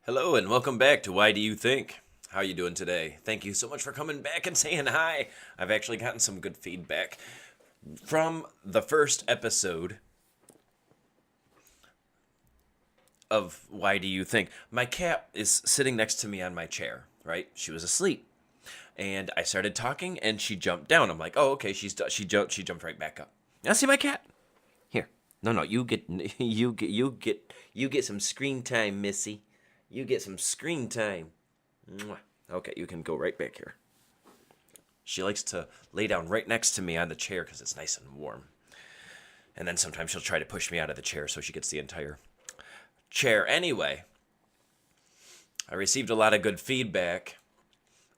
Hello and welcome back to Why Do You Think? How you doing today? Thank you so much for coming back and saying hi. I've actually gotten some good feedback from the first episode of Why Do You Think? My cat is sitting next to me on my chair, right? She was asleep. And I started talking and she jumped down. I'm like, "Oh, okay, she jumped right back up." Now see my cat? Here. No, you get you get some screen time, Missy. You get some screen time. Mwah. Okay, you can go right back here. She likes to lay down right next to me on the chair because it's nice and warm. And then sometimes she'll try to push me out of the chair so she gets the entire chair. Anyway, I received a lot of good feedback,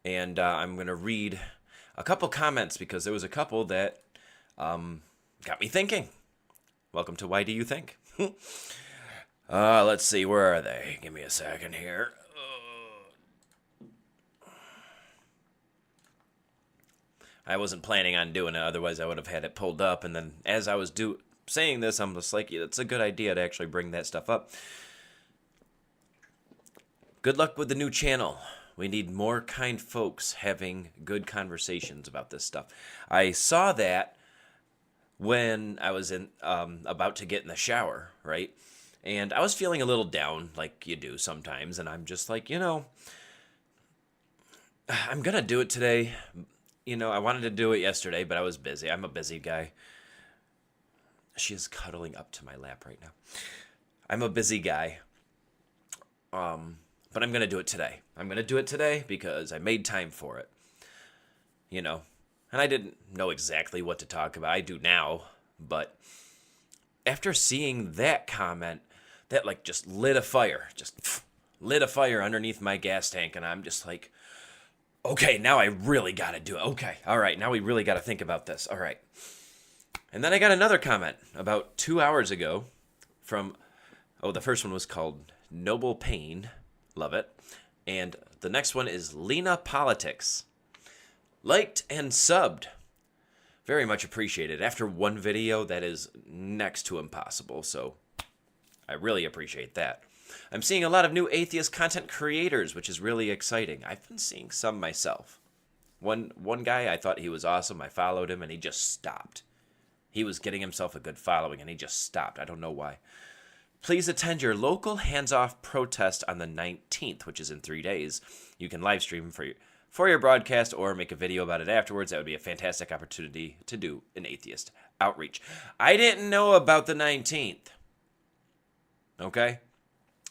and I'm going to read a couple comments because there was a couple that got me thinking. Welcome to Why Do You Think? Let's see, where are they? Give me a second here. I wasn't planning on doing it, otherwise I would have had it pulled up, and then as I was saying this, I'm just like, it's a good idea to actually bring that stuff up. Good luck with the new channel. We need more kind folks having good conversations about this stuff. I saw that when I was about to get in the shower, right? And I was feeling a little down, like you do sometimes, and I'm just like, I'm going to do it today. I wanted to do it yesterday, but I was busy. I'm a busy guy. She is cuddling up to my lap right now. I'm a busy guy. But I'm going to do it today. I'm going to do it today because I made time for it. And I didn't know exactly what to talk about. I do now, but after seeing that comment, that just lit a fire. Just lit a fire underneath my gas tank, and I'm just like, okay, now I really got to do it. Okay, all right, now we really got to think about this. All right. And then I got another comment about 2 hours ago from, the first one was called Noble Pain. Love it. And the next one is Lena Politics. Liked and subbed. Very much appreciated. After one video, that is next to impossible, so I really appreciate that. I'm seeing a lot of new atheist content creators, which is really exciting. I've been seeing some myself. One guy, I thought he was awesome. I followed him, and he just stopped. He was getting himself a good following, and he just stopped. I don't know why. Please attend your local hands-off protest on the 19th, which is in 3 days. You can live stream for your broadcast or make a video about it afterwards. That would be a fantastic opportunity to do an atheist outreach. I didn't know about the 19th. Okay?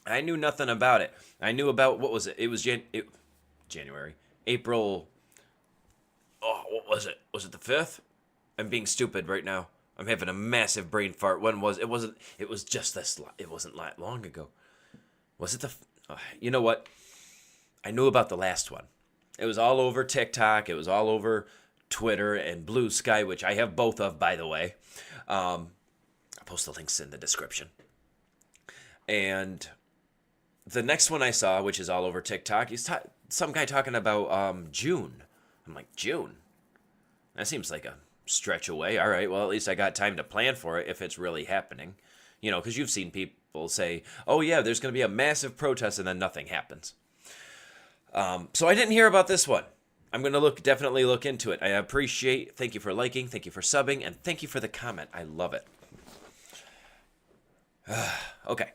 I knew nothing about it. I knew about, what was it? It was January. April. Oh, what was it? Was it the 5th? I'm being stupid right now. I'm having a massive brain fart. When was it? It was just this. It wasn't that long ago. Was it you know what? I knew about the last one. It was all over TikTok. It was all over Twitter and Bluesky, which I have both of, by the way. I'll post the links in the description. And the next one I saw, which is all over TikTok, is some guy talking about June. I'm like, June? That seems like a stretch away. All right, well, at least I got time to plan for it if it's really happening. Because you've seen people say, oh, yeah, there's going to be a massive protest, and then nothing happens. So I didn't hear about this one. I'm going to definitely look into it. Thank you for liking, thank you for subbing, and thank you for the comment. I love it. Okay.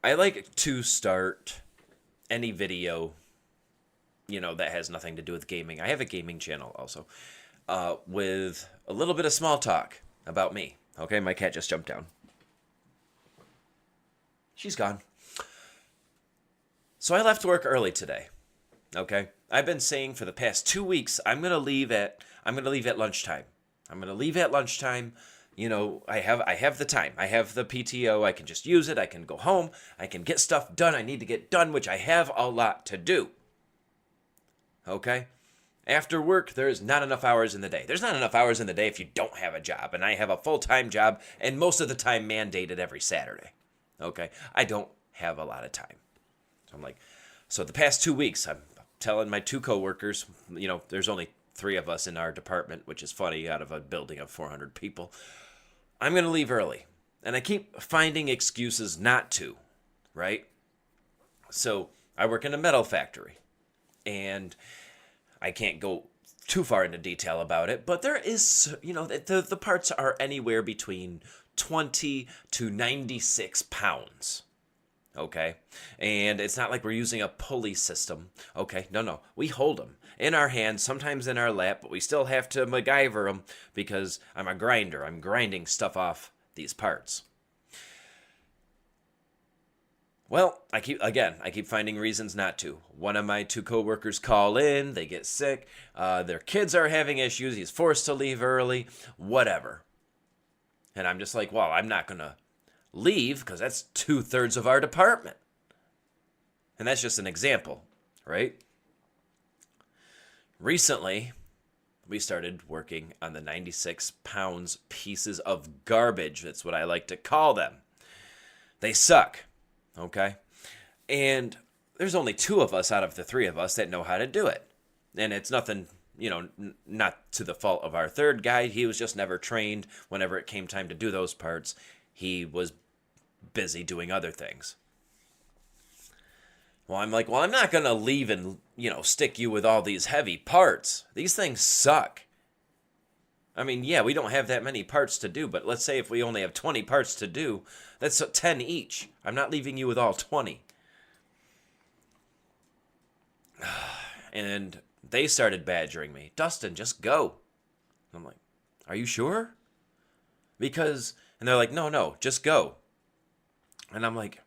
I like to start any video, that has nothing to do with gaming. I have a gaming channel also, with a little bit of small talk about me. Okay, my cat just jumped down. She's gone. So I left work early today. Okay? I've been saying for the past 2 weeks I'm going to leave at lunchtime. I'm going to leave at lunchtime. I have the time. I have the PTO. I can just use it. I can go home. I can get stuff done I need to get done, which I have a lot to do. Okay? After work, there's not enough hours in the day. There's not enough hours in the day if you don't have a job. And I have a full-time job, and most of the time mandated every Saturday. Okay? I don't have a lot of time. So I'm like, so the past 2 weeks, I'm telling my two coworkers, there's only 3 of us in our department, which is funny, out of a building of 400 people. I'm going to leave early. And I keep finding excuses not to, right? So I work in a metal factory, and I can't go too far into detail about it, but there is, the parts are anywhere between 20 to 96 pounds. Okay? And it's not like we're using a pulley system. Okay? No. We hold them in our hands, sometimes in our lap, but we still have to MacGyver them because I'm a grinder. I'm grinding stuff off these parts. Well, I keep finding reasons not to. One of my 2 coworkers call in, they get sick, their kids are having issues, he's forced to leave early, whatever. And I'm just like, well, I'm not going to leave because that's 2/3 of our department. And that's just an example, right? Recently, we started working on the 96 pounds pieces of garbage. That's what I like to call them. They suck, okay? And there's only 2 of us out of the 3 of us that know how to do it. And it's nothing, not to the fault of our 3rd guy. He was just never trained. Whenever it came time to do those parts, he was busy doing other things. Well, I'm like, I'm not going to leave and, stick you with all these heavy parts. These things suck. I mean, yeah, we don't have that many parts to do, but let's say if we only have 20 parts to do, that's 10 each. I'm not leaving you with all 20. And they started badgering me. Dustin, just go. I'm like, are you sure? And they're like, no, just go. And I'm like,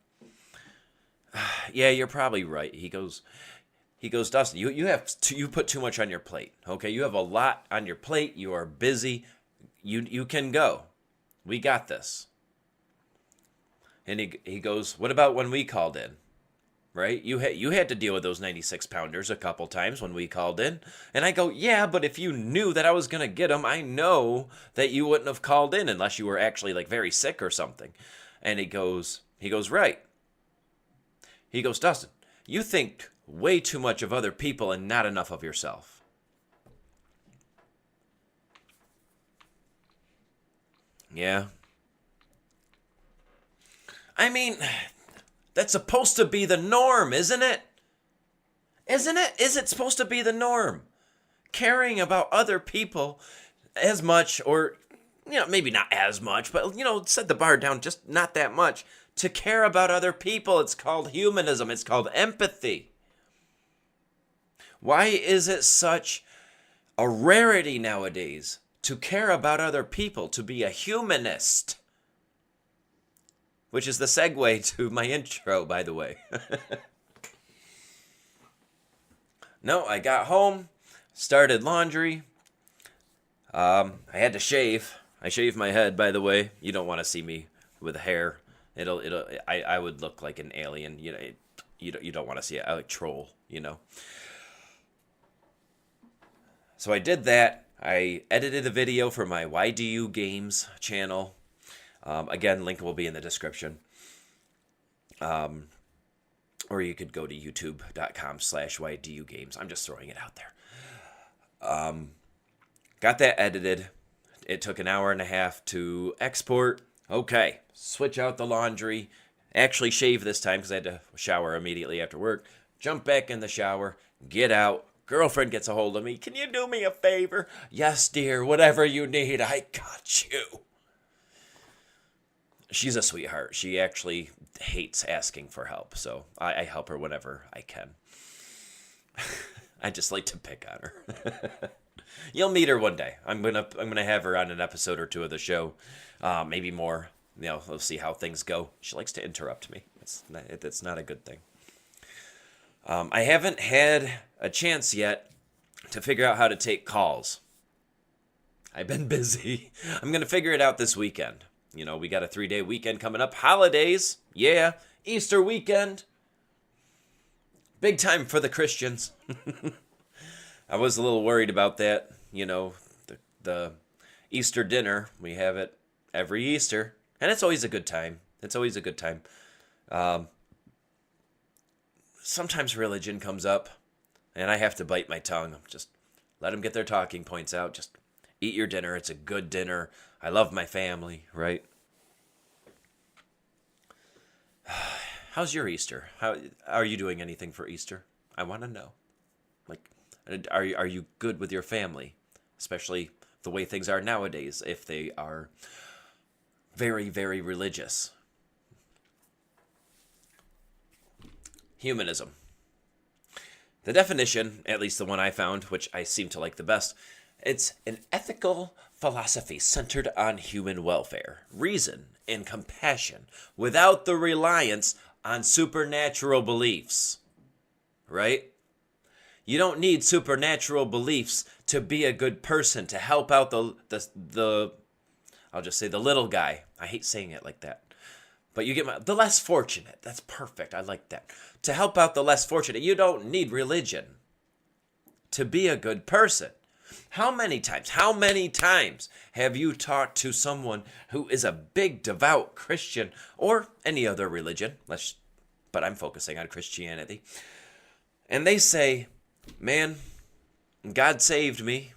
yeah, you're probably right. He goes, Dustin, you put too much on your plate. Okay, you have a lot on your plate. You are busy. You can go. We got this. And he goes, what about when we called in? Right? You had to deal with those 96 pounders a couple times when we called in. And I go, yeah, but if you knew that I was going to get them, I know that you wouldn't have called in unless you were actually like very sick or something. And he goes, right. He goes, Dustin, you think way too much of other people and not enough of yourself. Yeah. I mean, that's supposed to be the norm, isn't it? Isn't it? Is it supposed to be the norm? Caring about other people as much, or, maybe not as much, but, set the bar down just not that much. To care about other people, it's called humanism. It's called empathy. Why is it such a rarity nowadays to care about other people, to be a humanist? Which is the segue to my intro, by the way. No, I got home, started laundry. I had to shave. I shaved my head, by the way. You don't want to see me with hair. I would look like an alien. You don't want to see it. I like troll, So I did that. I edited a video for my Why Do You Games channel. Again, link will be in the description. Or you could go to youtube.com/whydoyougames. I'm just throwing it out there. Got that edited. It took an hour and a half to export. Okay, switch out the laundry. Actually shave this time because I had to shower immediately after work. Jump back in the shower. Get out. Girlfriend gets a hold of me. Can you do me a favor? Yes, dear. Whatever you need, I got you. She's a sweetheart. She actually hates asking for help, so I help her whenever I can. I just like to pick on her. You'll meet her one day. I'm gonna have her on an episode or 2 of the show, maybe more. We'll see how things go. She likes to interrupt me. It's not a good thing. I haven't had a chance yet to figure out how to take calls. I've been busy. I'm gonna figure it out this weekend. We got a 3-day weekend coming up. Holidays, yeah. Easter weekend. Big time for the Christians. I was a little worried about that. The Easter dinner, we have it every Easter. And it's always a good time. Sometimes religion comes up, and I have to bite my tongue. Just let them get their talking points out. Just eat your dinner. It's a good dinner. I love my family, right? How's your Easter? How are you doing anything for Easter? I want to know. Like, are you good with your family? Especially the way things are nowadays, if they are very, very religious. Humanism. The definition, at least the one I found, which I seem to like the best, it's an ethical philosophy centered on human welfare, reason, and compassion, without the reliance on supernatural beliefs. Right? You don't need supernatural beliefs to be a good person, to help out the I'll just say the little guy. I hate saying it like that. But you get the less fortunate. That's perfect. I like that. To help out the less fortunate, you don't need religion to be a good person. How many times have you talked to someone who is a big devout Christian or any other religion? But I'm focusing on Christianity. And they say, man, God saved me.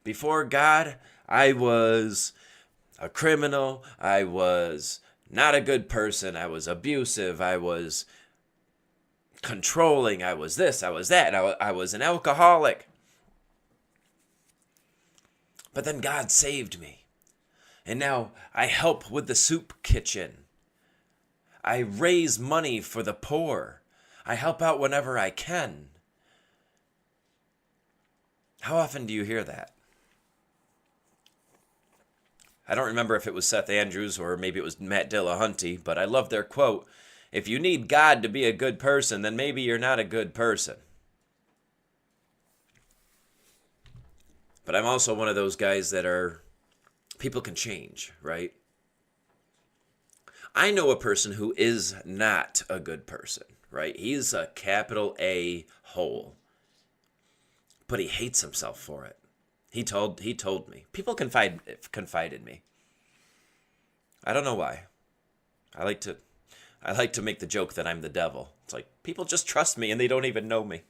Before God, I was a criminal. I was not a good person. I was abusive. I was controlling. I was this. I was that. I was an alcoholic. But then God saved me. And now I help with the soup kitchen. I raise money for the poor. I help out whenever I can. How often do you hear that? I don't remember if it was Seth Andrews or maybe it was Matt Dillahunty, but I love their quote. If you need God to be a good person, then maybe you're not a good person. But I'm also one of those guys people can change, right? I know a person who is not a good person, right? He's a capital A hole. But he hates himself for it. He told me. People confide in me. I don't know why. I like to make the joke that I'm the devil. It's like people just trust me and they don't even know me.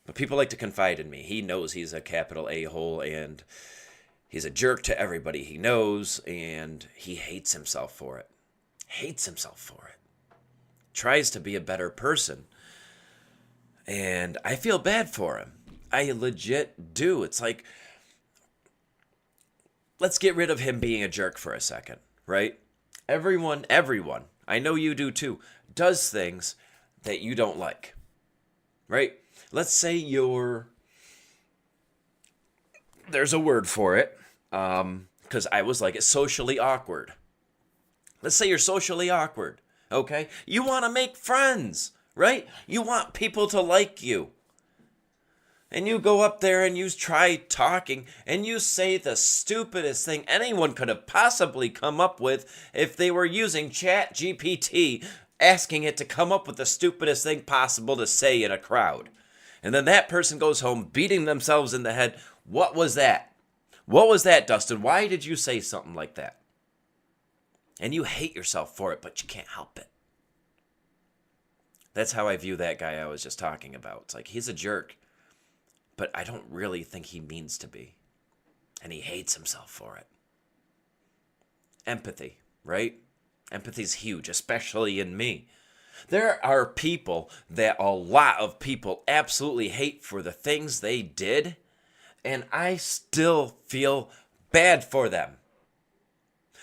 But people like to confide in me. He knows he's a capital A hole and he's a jerk to everybody he knows and he hates himself for it. Tries to be a better person. And I feel bad for him. I legit do. It's like, let's get rid of him being a jerk for a second, right? Everyone, I know you do too, does things that you don't like, right? Let's say there's a word for it, because I was like, it's socially awkward. Let's say you're socially awkward, okay? You want to make friends, right? You want people to like you. And you go up there and you try talking and you say the stupidest thing anyone could have possibly come up with if they were using ChatGPT, asking it to come up with the stupidest thing possible to say in a crowd. And then that person goes home beating themselves in the head. What was that? What was that, Dustin? Why did you say something like that? And you hate yourself for it, but you can't help it. That's how I view that guy I was just talking about. It's like, he's a jerk. But I don't really think he means to be. And he hates himself for it. Empathy, right? Empathy's huge, especially in me. There are people that a lot of people absolutely hate for the things they did, and I still feel bad for them.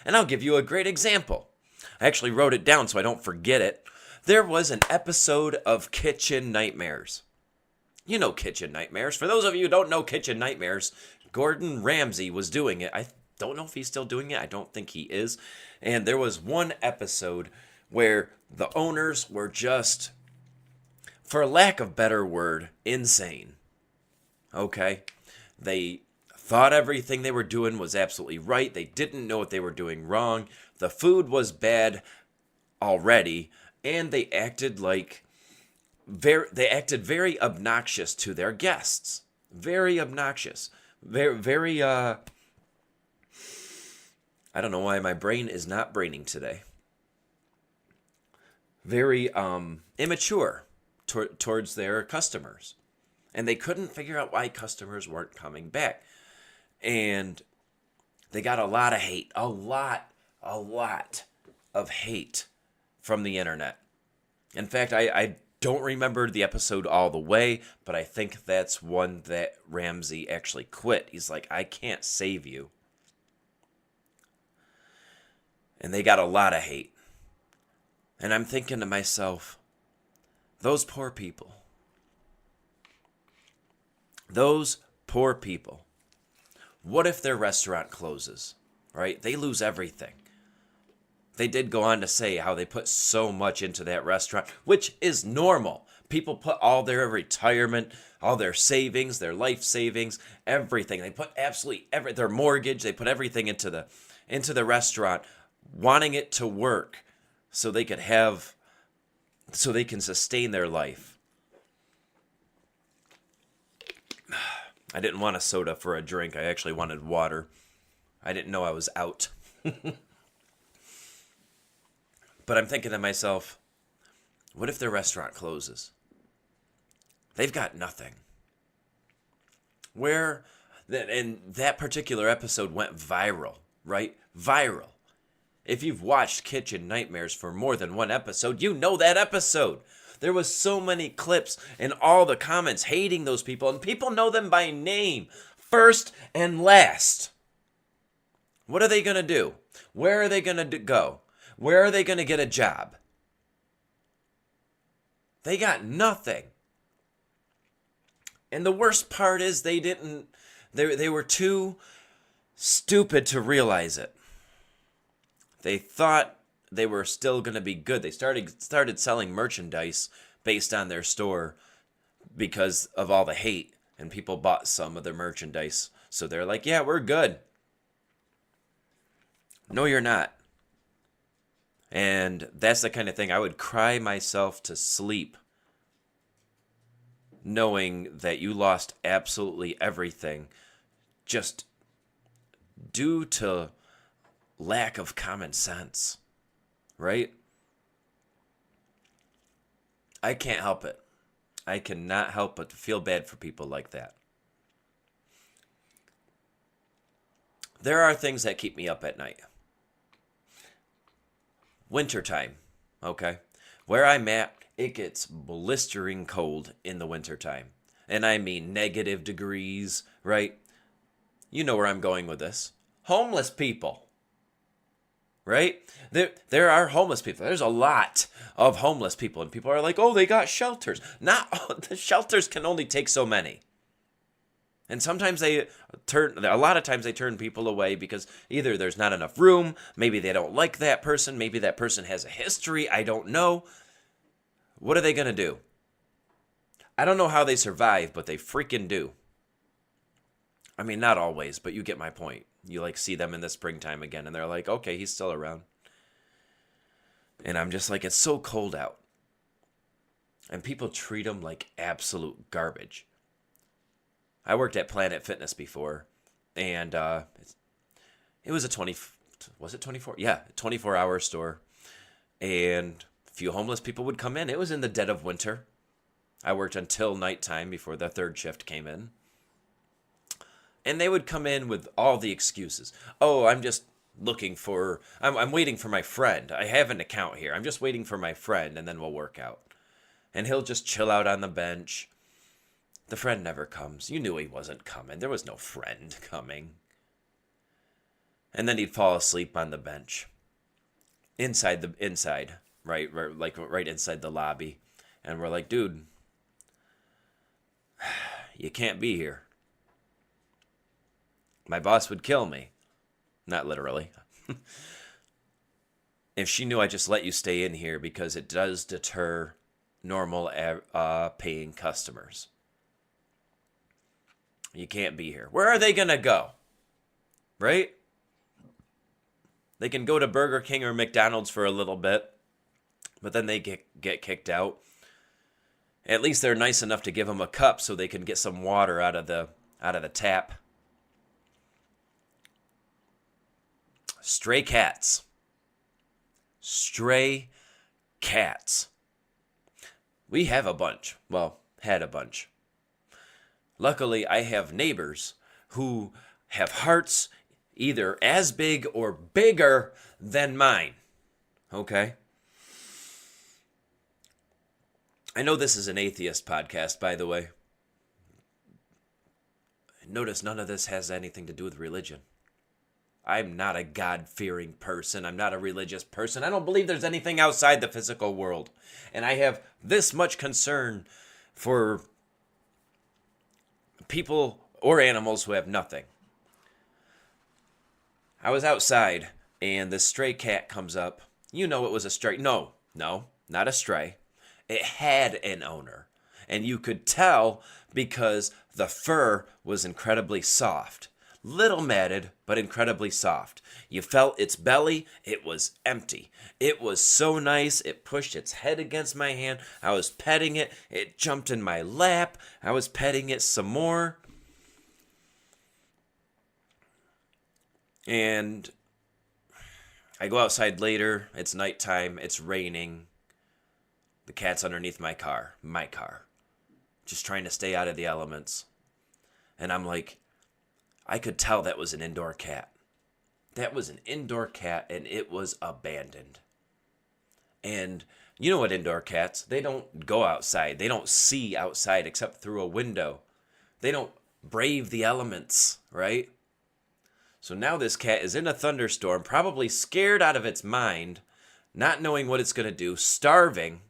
And I'll give you a great example. I actually wrote it down so I don't forget it. There was an episode of Kitchen Nightmares. You know Kitchen Nightmares. For those of you who don't know Kitchen Nightmares, Gordon Ramsay was doing it. I don't know if he's still doing it. I don't think he is. And there was one episode where the owners were just, for lack of a better word, insane. Okay? They thought everything they were doing was absolutely right. They didn't know what they were doing wrong. The food was bad already. And they acted very obnoxious to their guests. Very obnoxious. Very I don't know why my brain is not braining today. Very immature towards their customers. And they couldn't figure out why customers weren't coming back. And they got a lot of hate. A lot of hate from the internet. In fact, I don't remember the episode all the way, but I think that's one that Ramsey actually quit. He's like, I can't save you. And they got a lot of hate. And I'm thinking to myself, those poor people. Those poor people. What if their restaurant closes, right? They lose everything. They did go on to say how they put so much into that restaurant, which is normal. People put all their retirement, all their savings, their life savings, everything. They put absolutely their mortgage, they put everything into the restaurant, wanting it to work so they can sustain their life. I didn't want a soda for a drink. I actually wanted water. I didn't know I was out. But I'm thinking to myself, what if their restaurant closes? They've got nothing. And that particular episode went viral, right? Viral. If you've watched Kitchen Nightmares for more than one episode, you know that episode. There was so many clips and all the comments hating those people, and people know them by name, first and last. What are they going to do? Where are they going to go? Where are they going to get a job? They got nothing. And the worst part is they were too stupid to realize it. They thought they were still going to be good. They started selling merchandise based on their store because of all the hate, and people bought some of their merchandise. So they're like, yeah, we're good. No, you're not. And that's the kind of thing I would cry myself to sleep knowing that you lost absolutely everything just due to lack of common sense, right? I can't help it. I cannot help but to feel bad for people like that. There are things that keep me up at night. Wintertime, okay? Where I'm at, it gets blistering cold in the wintertime. And I mean negative degrees, right? You know where I'm going with this. Homeless people, right? There are homeless people. There's a lot of homeless people. And people are like, oh, they got shelters. The shelters can only take so many. And sometimes a lot of times they turn people away because either there's not enough room, maybe they don't like that person, maybe that person has a history, I don't know. What are they going to do? I don't know how they survive, but they freaking do. I mean, not always, but you get my point. You see them in the springtime again, and they're like, okay, he's still around. And I'm just like, it's so cold out. And people treat them like absolute garbage. I worked at Planet Fitness before, and it was a 24? Yeah, 24-hour store. And a few homeless people would come in. It was in the dead of winter. I worked until nighttime before the third shift came in. And they would come in with all the excuses. Oh, I'm just I'm waiting for my friend. I have an account here. I'm just waiting for my friend, and then we'll work out. And he'll just chill out on the bench. The friend never comes. You knew he wasn't coming. There was no friend coming. And then he'd fall asleep on the bench. Inside, right inside the lobby. And we're like, dude, you can't be here. My boss would kill me. Not literally. If she knew I just let you stay in here, because it does deter normal paying customers. You can't be here. Where are they going to go? Right? They can go to Burger King or McDonald's for a little bit, but then they get kicked out. At least they're nice enough to give them a cup so they can get some water out of the tap. Stray cats. Stray cats. We have a bunch. Well, had a bunch. Luckily, I have neighbors who have hearts either as big or bigger than mine. Okay? I know this is an atheist podcast, by the way. Notice none of this has anything to do with religion. I'm not a God-fearing person. I'm not a religious person. I don't believe there's anything outside the physical world. And I have this much concern for people or animals who have nothing. I was outside, and this stray cat comes up. You know it was a stray. No, not a stray. It had an owner. And you could tell because the fur was incredibly soft. Little matted, but incredibly soft. You felt its belly, it was empty. It was so nice, it pushed its head against my hand. I was petting it, it jumped in my lap. I was petting it some more. And I go outside later, it's nighttime, it's raining. The cat's underneath my car, just trying to stay out of the elements. And I'm like, I could tell that was an indoor cat. That was an indoor cat, and it was abandoned. And you know what indoor cats, they don't go outside. They don't see outside except through a window. They don't brave the elements, right? So now this cat is in a thunderstorm, probably scared out of its mind, not knowing what it's going to do, starving.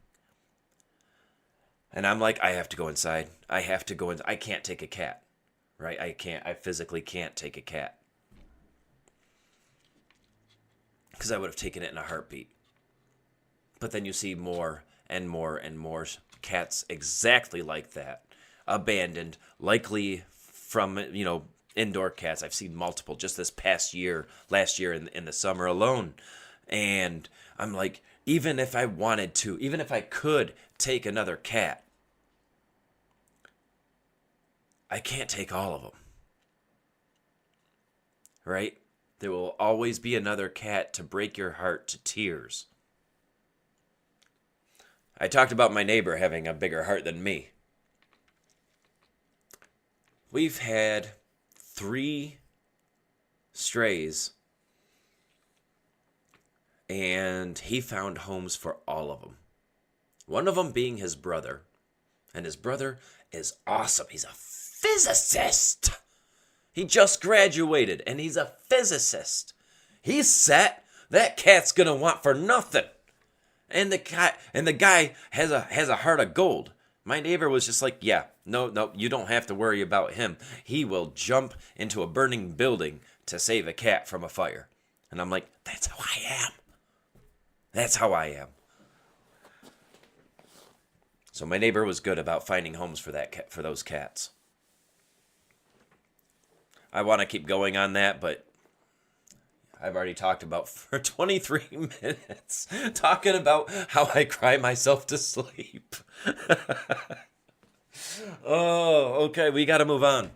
And I'm like, I have to go inside. I can't take a cat. Right? I physically can't take a cat. Because I would have taken it in a heartbeat. But then you see more and more and more cats exactly like that. Abandoned, likely from, indoor cats. I've seen multiple just this past year, last year in the summer alone. And I'm like, even if I wanted to, even if I could take another cat, I can't take all of them, right? There will always be another cat to break your heart to tears. I talked about my neighbor having a bigger heart than me. We've had 3 strays, and he found homes for all of them. One of them being his brother, and his brother is awesome. He's a physicist. He just graduated and he's a physicist. He's set. That cat's gonna want for nothing. And the guy has a heart of gold. My neighbor was just like, yeah, no, you don't have to worry about him. He will jump into a burning building to save a cat from a fire. And I'm like, that's how I am. That's how I am. So my neighbor was good about finding homes for those cats. I want to keep going on that, but I've already talked about for 23 minutes, talking about how I cry myself to sleep. Oh, okay, we got to move on.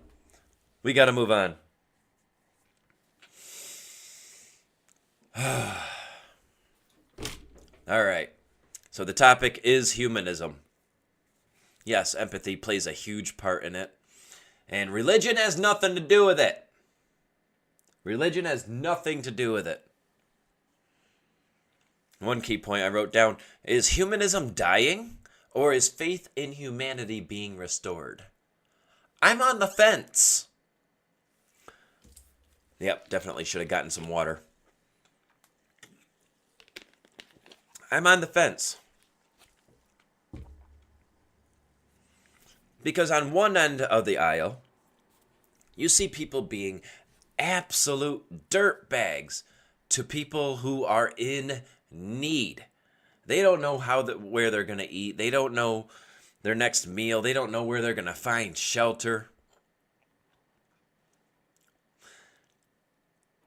All right, so the topic is humanism. Yes, empathy plays a huge part in it. And religion has nothing to do with it. Religion has nothing to do with it. One key point I wrote down, is humanism dying or is faith in humanity being restored? I'm on the fence. Yep, definitely should have gotten some water. I'm on the fence. Because on one end of the aisle, you see people being absolute dirtbags to people who are in need. They don't know where they're going to eat. They don't know their next meal. They don't know where they're going to find shelter.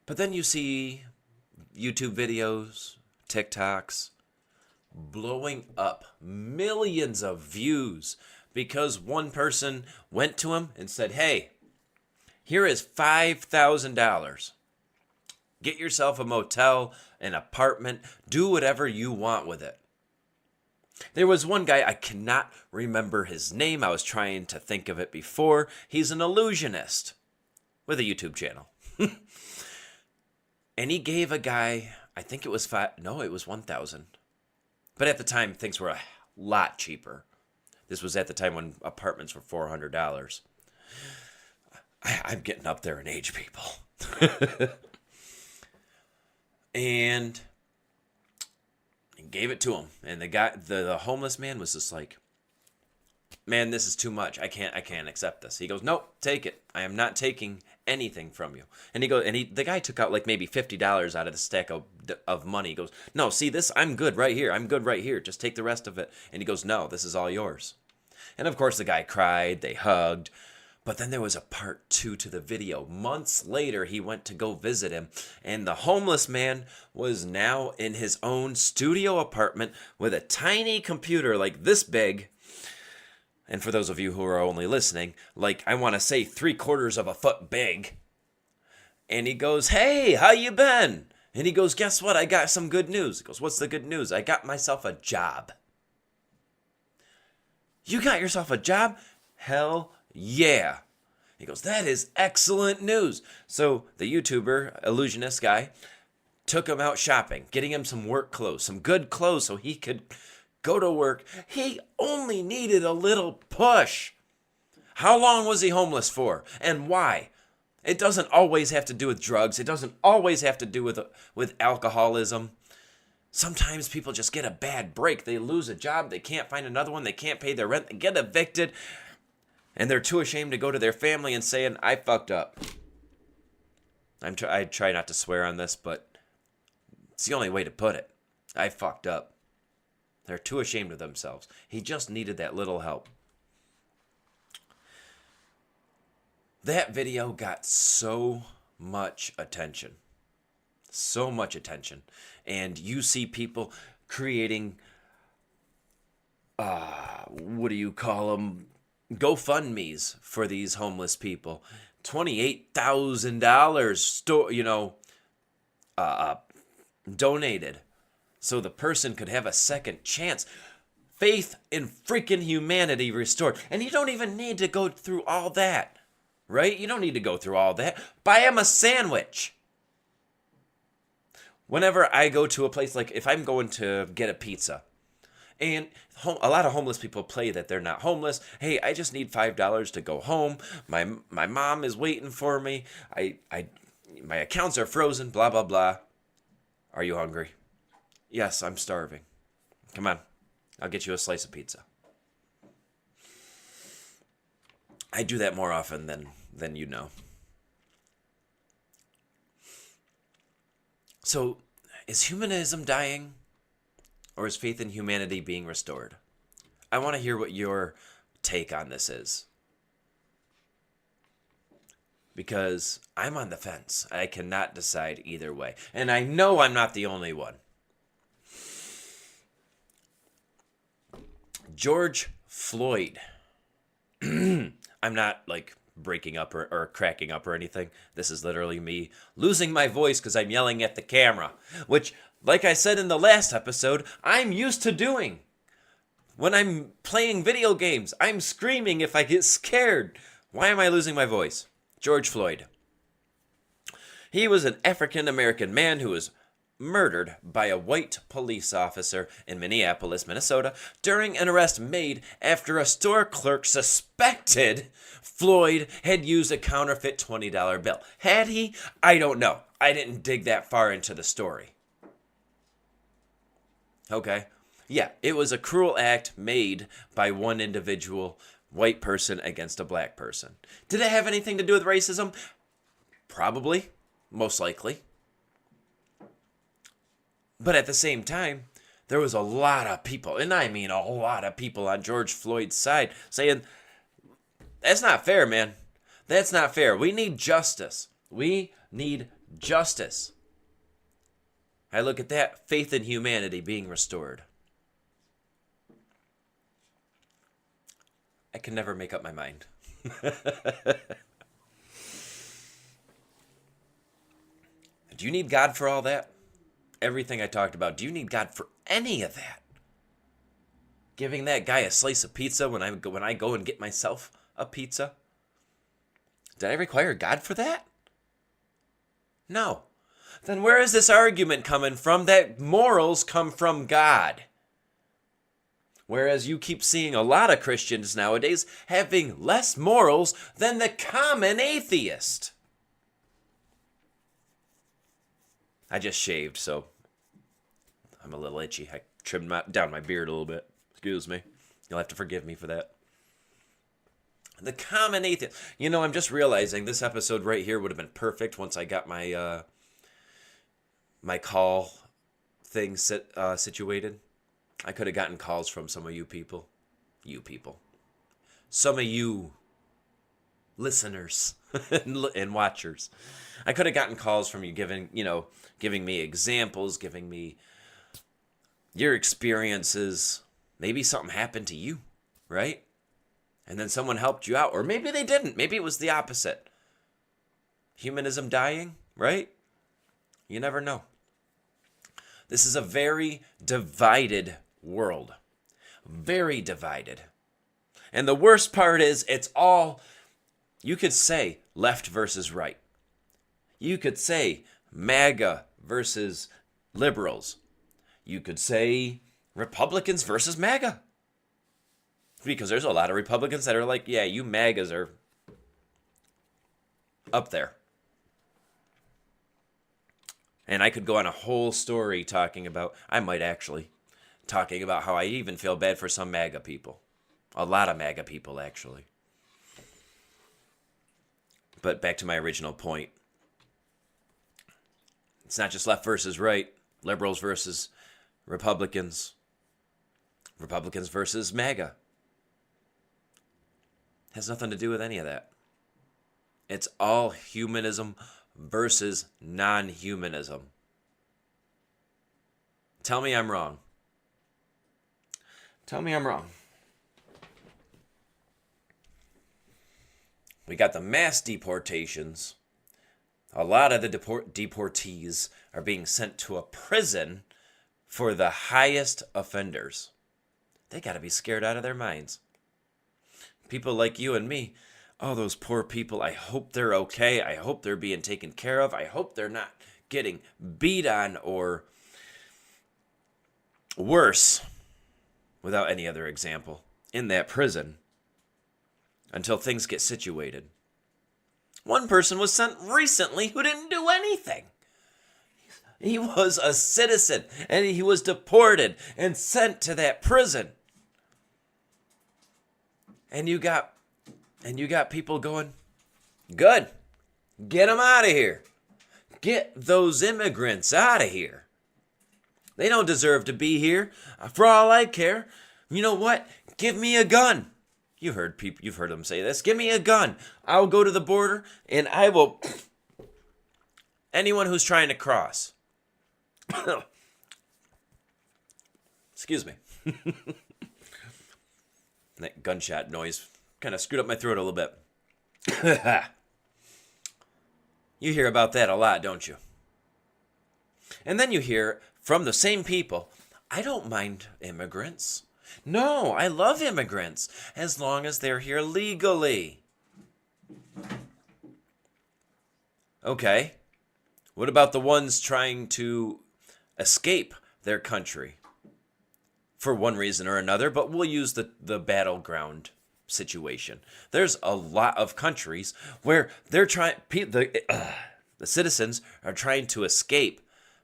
But then you see YouTube videos, TikToks, blowing up, millions of views, because one person went to him and said, hey, here is $5,000. Get yourself a motel, an apartment, do whatever you want with it. There was one guy, I cannot remember his name. I was trying to think of it before. He's an illusionist with a YouTube channel. And he gave a guy, I think it was it was 1,000. But at the time, things were a lot cheaper. This was at the time when apartments were $400. I'm getting up there in age, people. And he gave it to him. And the guy, the homeless man was just like, man, this is too much. I can't accept this. He goes, nope, take it. I am not taking anything from you. And the guy took out like maybe $50 out of the stack of money. He goes, no, see this, I'm good right here. I'm good right here. Just take the rest of it. And he goes, no, this is all yours. And of course the guy cried, they hugged. But then there was a part 2 to the video. Months later, he went to go visit him, and the homeless man was now in his own studio apartment with a tiny computer like this big. And for those of you who are only listening, like I want to say 3/4 of a foot big. And he goes, hey, how you been? And he goes, guess what? I got some good news. He goes, what's the good news? I got myself a job. You got yourself a job? Hell yeah. He goes, that is excellent news. So the YouTuber, illusionist guy, took him out shopping, getting him some work clothes, some good clothes so he could go to work. He only needed a little push. How long was he homeless for? And why? It doesn't always have to do with drugs. It doesn't always have to do with alcoholism. Sometimes people just get a bad break. They lose a job. They can't find another one. They can't pay their rent. They get evicted. And they're too ashamed to go to their family and saying, I fucked up. I try not to swear on this, but it's the only way to put it. I fucked up. They're too ashamed of themselves. He just needed that little help. That video got so much attention. So much attention. And you see people creating, what do you call them? GoFundMes for these homeless people. $28,000 donated so the person could have a second chance. Faith in freaking humanity restored. And you don't even need to go through all that, right? You don't need to go through all that. Buy him a sandwich. Whenever I go to a place, like if I'm going to get a pizza, and a lot of homeless people play that they're not homeless. Hey, I just need $5 to go home. My mom is waiting for me. My accounts are frozen, blah, blah, blah. Are you hungry? Yes, I'm starving. Come on, I'll get you a slice of pizza. I do that more often than you know. So, is humanism dying? Or is faith in humanity being restored? I want to hear what your take on this is. Because I'm on the fence. I cannot decide either way. And I know I'm not the only one. George Floyd. I'm not like breaking up or cracking up or anything. This is literally me losing my voice because I'm yelling at the camera. Which, like I said in the last episode, I'm used to doing. When I'm playing video games, I'm screaming if I get scared. Why am I losing my voice? George Floyd. He was an African-American man who was murdered by a white police officer in Minneapolis, Minnesota, during an arrest made after a store clerk suspected Floyd had used a counterfeit $20 bill. Had he? I don't know. I didn't dig that far into the story. Okay. Yeah, it was a cruel act made by one individual white person against a black person. Did it have anything to do with racism? Probably. Most likely. But at the same time, there was a lot of people, and I mean a lot of people on George Floyd's side saying, that's not fair, man. That's not fair. We need justice. We need justice. I look at that, faith in humanity being restored. I can never make up my mind. Do you need God for all that? Everything I talked about, do you need God for any of that? Giving that guy a slice of pizza when I go and get myself a pizza? Did I require God for that? No. Then where is this argument coming from that morals come from God? Whereas you keep seeing a lot of Christians nowadays having less morals than the common atheist. I just shaved, so I'm a little itchy. I trimmed down my beard a little bit. Excuse me. You'll have to forgive me for that. The common atheist. You know, I'm just realizing this episode right here would have been perfect once I got my my call thing situated. I could have gotten calls from some of you people. You people. Some of you listeners and watchers. I could have gotten calls from you giving me examples, giving me your experiences. Maybe something happened to you, right? And then someone helped you out. Or maybe they didn't. Maybe it was the opposite. Humanism dying, right? You never know. This is a very divided world. Very divided. And the worst part is it's all, you could say left versus right. You could say MAGA versus liberals. You could say Republicans versus MAGA. Because there's a lot of Republicans that are like, yeah, you MAGAs are up there. And I could go on a whole story talking about how I even feel bad for some MAGA people. A lot of MAGA people, actually. But back to my original point. It's not just left versus right. Liberals versus Republicans. Republicans versus MAGA. Has nothing to do with any of that. It's all humanism versus non-humanism. Tell me I'm wrong. Tell me I'm wrong. We got the mass deportations. A lot of the deportees are being sent to a prison for the highest offenders. They got to be scared out of their minds. People like you and me, oh, those poor people, I hope they're okay. I hope they're being taken care of. I hope they're not getting beat on or worse, without any other example, in that prison until things get situated. One person was sent recently who didn't do anything. He was a citizen and he was deported and sent to that prison. And you got people going, good, get them out of here. Get those immigrants out of here. They don't deserve to be here. For all I care, you know what? Give me a gun. You've heard them say this. Give me a gun. I'll go to the border and I will. Anyone who's trying to cross. Excuse me. That gunshot noise kind of screwed up my throat a little bit. You hear about that a lot, don't you? And then you hear from the same people, I don't mind immigrants. No, I love immigrants as long as they're here legally. Okay. What about the ones trying to escape their country? For one reason or another, but we'll use the battleground situation. There's a lot of countries where they're the citizens are trying to escape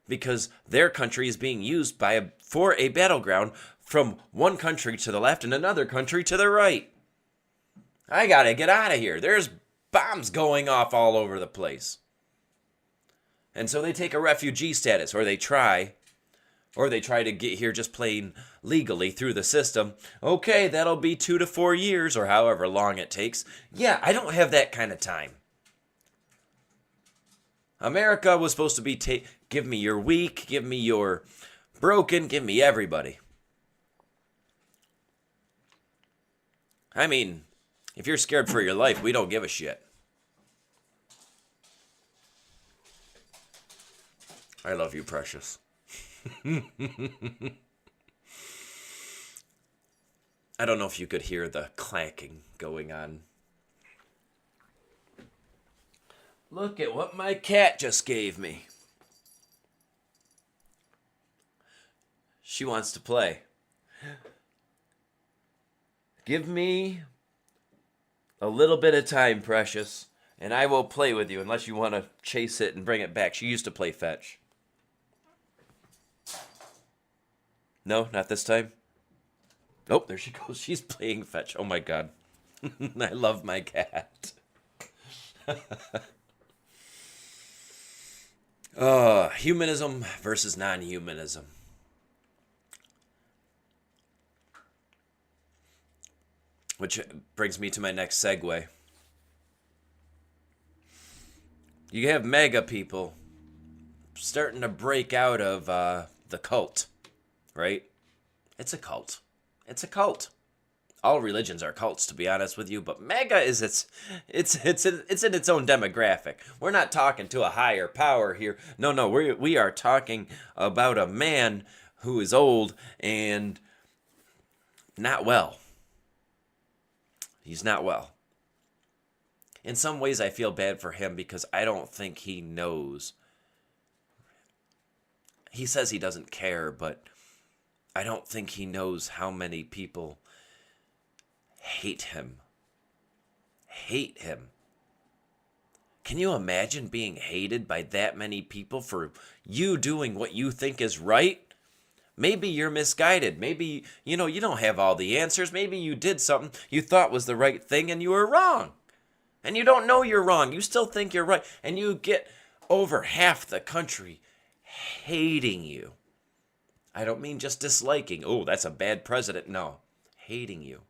because their country is being used for a battleground from one country to the left and another country to the right. I gotta get out of here. There's bombs going off all over the place. And so they take a refugee status, or they try to get here just plain legally through the system. Okay, that'll be 2 to 4 years or however long it takes. Yeah, I don't have that kind of time. America was supposed to be give me your weak, give me your broken, give me everybody. I mean, if you're scared for your life, we don't give a shit. I love you, precious. I don't know if you could hear the clacking going on. Look at what my cat just gave me. She wants to play. Give me a little bit of time, precious, and I will play with you unless you want to chase it and bring it back. She used to play fetch. No, not this time. Oh, there she goes. She's playing fetch. Oh my god. I love my cat. Humanism versus non-humanism. Which brings me to my next segue. You have mega people starting to break out of the cult, right? It's a cult. It's a cult. All religions are cults, to be honest with you, but mega is it's in its own demographic. We're not talking to a higher power here. No, we are talking about a man who is old and not well. He's not well. In some ways, I feel bad for him because I don't think he knows. He says he doesn't care, but I don't think he knows how many people hate him. Hate him. Can you imagine being hated by that many people for you doing what you think is right? Maybe you're misguided. Maybe, you don't have all the answers. Maybe you did something you thought was the right thing and you were wrong. And you don't know you're wrong. You still think you're right. And you get over half the country hating you. I don't mean just disliking. Oh, that's a bad president. No, hating you.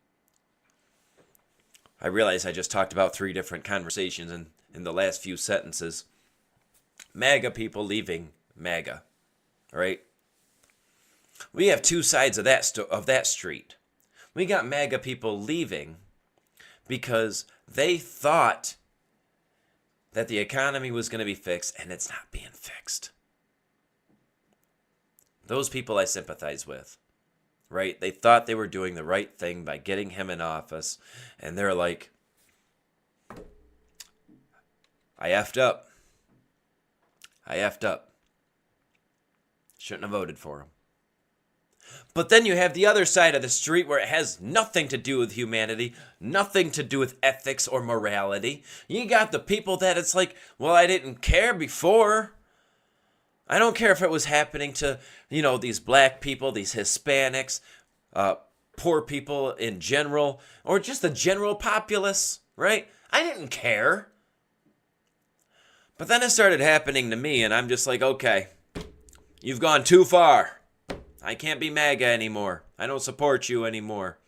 I realize I just talked about 3 different conversations in the last few sentences. MAGA people leaving MAGA, right? We have 2 sides of that street. We got MAGA people leaving because they thought that the economy was going to be fixed, and it's not being fixed. Those people I sympathize with. Right? They thought they were doing the right thing by getting him in office. And they're like, I effed up. I effed up. Shouldn't have voted for him. But then you have the other side of the street where it has nothing to do with humanity, nothing to do with ethics or morality. You got the people that it's like, well, I didn't care before. I don't care if it was happening to, these black people, these Hispanics, poor people in general, or just the general populace, right? I didn't care. But then it started happening to me, and I'm just like, okay, you've gone too far. I can't be MAGA anymore. I don't support you anymore.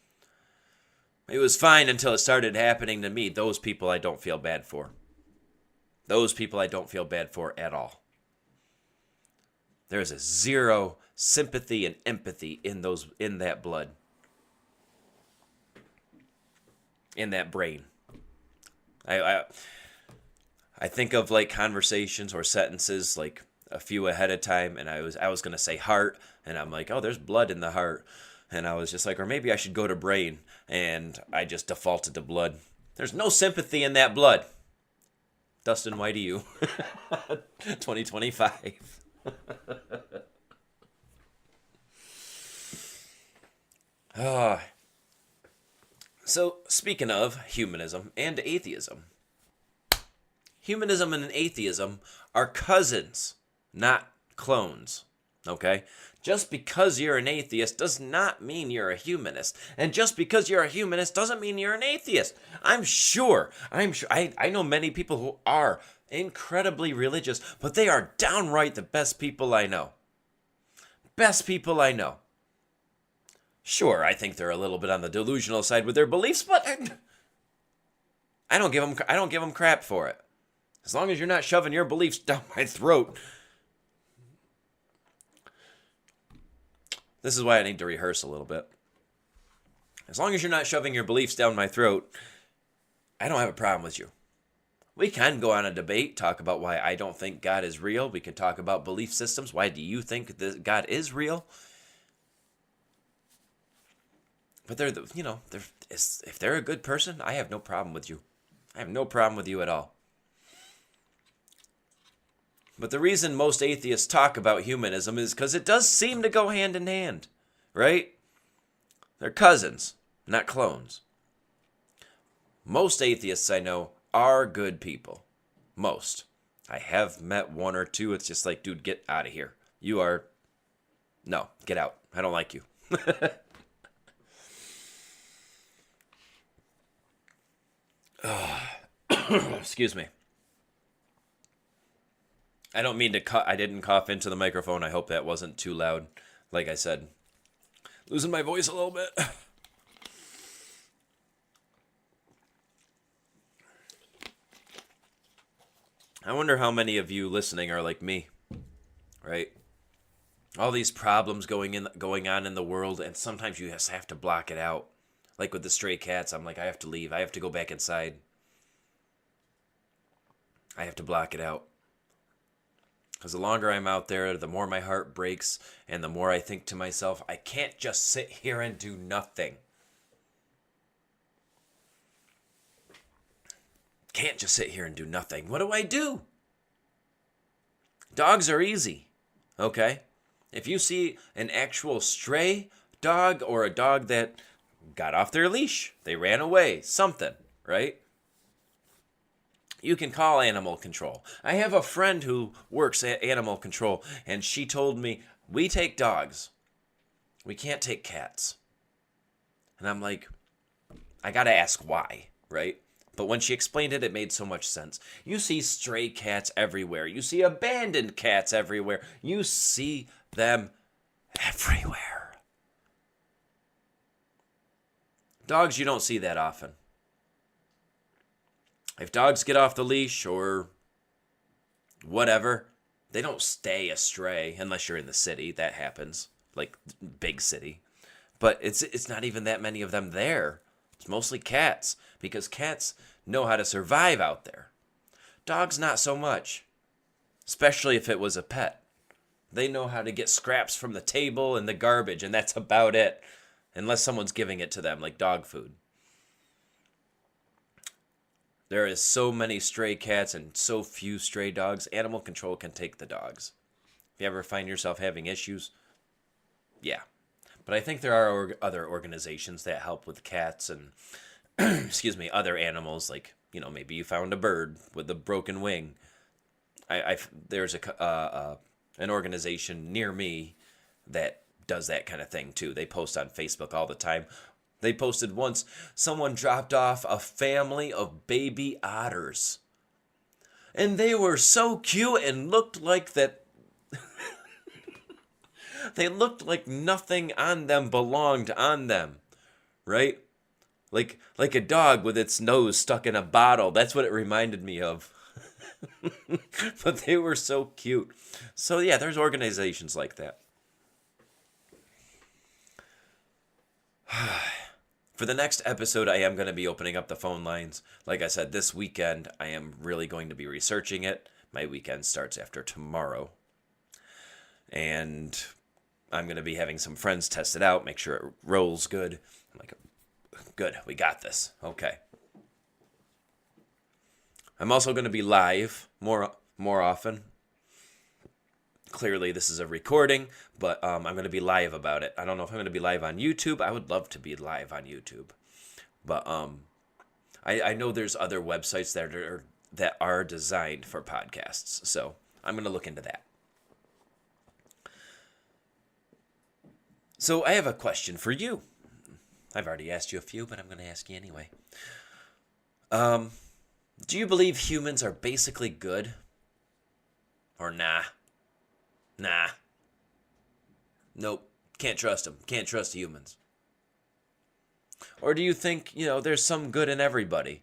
It was fine until it started happening to me. Those people I don't feel bad for. Those people I don't feel bad for at all. There's a zero sympathy and empathy in that blood. In that brain. I think of like conversations or sentences like a few ahead of time, and I was gonna say heart, and I'm like, oh, there's blood in the heart. And I was just like, or maybe I should go to brain, and I just defaulted to blood. There's no sympathy in that blood. Dustin, why do you? 2025. So, speaking of humanism and atheism, humanism and atheism are cousins, not clones, okay? Just because you're an atheist does not mean you're a humanist. And just because you're a humanist doesn't mean you're an atheist. I'm sure. I know many people who are incredibly religious, but they are downright the best people I know. Best people I know. Sure, I think they're a little bit on the delusional side with their beliefs, but I don't give them crap for it. As long as you're not shoving your beliefs down my throat. This is why I need to rehearse a little bit. As long as you're not shoving your beliefs down my throat, I don't have a problem with you. We can go on a debate, talk about why I don't think God is real. We can talk about belief systems. Why do you think that God is real? But if they're a good person, I have no problem with you. I have no problem with you at all. But the reason most atheists talk about humanism is because it does seem to go hand in hand, right? They're cousins. not clones. Most atheists I know are good people. Most. I have met one or two. It's just like, dude, get out of here. You are... No, get out. I don't like you. Excuse me. I don't mean to I didn't cough into the microphone. I hope that wasn't too loud. Like I said, losing my voice a little bit. I wonder how many of you listening are like me, right? All these problems going on in the world, and sometimes you just have to block it out. Like with the stray cats, I'm like, I have to leave. I have to go back inside. I have to block it out. Because the longer I'm out there, the more my heart breaks, and the more I think to myself, I can't just sit here and do nothing. Can't just sit here and do nothing. What do I do? Dogs are easy, okay? If you see an actual stray dog or a dog that got off their leash, they ran away, something, right? You can call animal control. I have a friend who works at animal control, and she told me, we take dogs. We can't take cats. And I'm like, I gotta ask why, right? But when she explained it, it made so much sense. You see stray cats everywhere. You see abandoned cats everywhere. You see them everywhere. Dogs, you don't see that often. If dogs get off the leash or whatever, they don't stay astray unless you're in the city. That happens, like big city. But it's not even that many of them there. It's mostly cats because cats know how to survive out there. Dogs, not so much, especially if it was a pet. They know how to get scraps from the table and the garbage, and that's about it, unless someone's giving it to them, like dog food. There is so many stray cats and so few stray dogs. Animal control can take the dogs. If you ever find yourself having issues, yeah. But I think there are other organizations that help with cats and, other animals. Like, maybe you found a bird with a broken wing. There's an organization near me that does that kind of thing too. They post on Facebook all the time. They posted once, someone dropped off a family of baby otters. And they were so cute and looked like that. They looked like nothing on them belonged on them, right? Like a dog with its nose stuck in a bottle. That's what it reminded me of. But they were so cute. So yeah, there's organizations like that. For the next episode, I am going to be opening up the phone lines. Like I said, this weekend, I am really going to be researching it. My weekend starts after tomorrow. And I'm going to be having some friends test it out, make sure it rolls good. I'm like, good, we got this. Okay. I'm also going to be live more often. Clearly, this is a recording, but I'm going to be live about it. I don't know if I'm going to be live on YouTube. I would love to be live on YouTube. But I know there's other websites that are designed for podcasts, so I'm going to look into that. So I have a question for you. I've already asked you a few, but I'm going to ask you anyway. Do you believe humans are basically good? Or nah? Nah. Nope. Can't trust them. Can't trust humans. Or do you think, there's some good in everybody?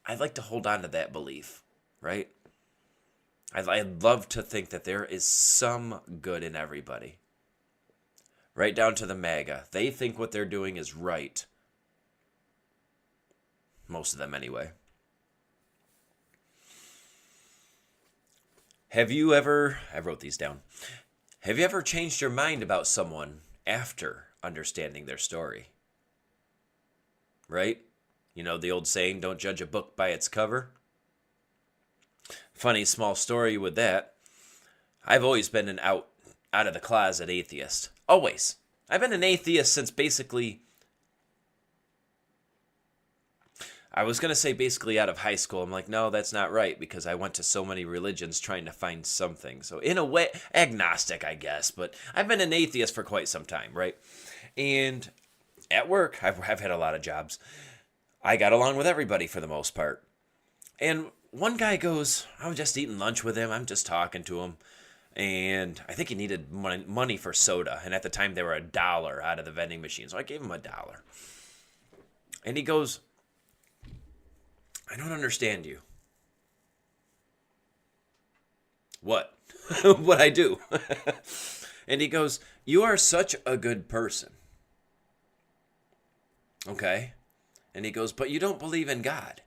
I'd like to hold on to that belief, right? I'd love to think that there is some good in everybody. Right down to the maga. They think what they're doing is right. Most of them anyway. Have you ever, I wrote these down. Have you ever changed your mind about someone after understanding their story? Right? The old saying, don't judge a book by its cover. Funny small story with that. I've always been an out of the closet atheist. Always. I've been an atheist since basically I was going to say basically out of high school. I'm like, no, that's not right because I went to so many religions trying to find something. So in a way, agnostic, I guess, but I've been an atheist for quite some time, right? And at work, I've had a lot of jobs. I got along with everybody for the most part. And one guy goes, I was just eating lunch with him. I'm just talking to him. And I think he needed money for soda. And at the time, they were $1 out of the vending machine. So I gave him $1. And he goes, I don't understand you. What? What I do? And he goes, you are such a good person. Okay? And he goes, but you don't believe in God.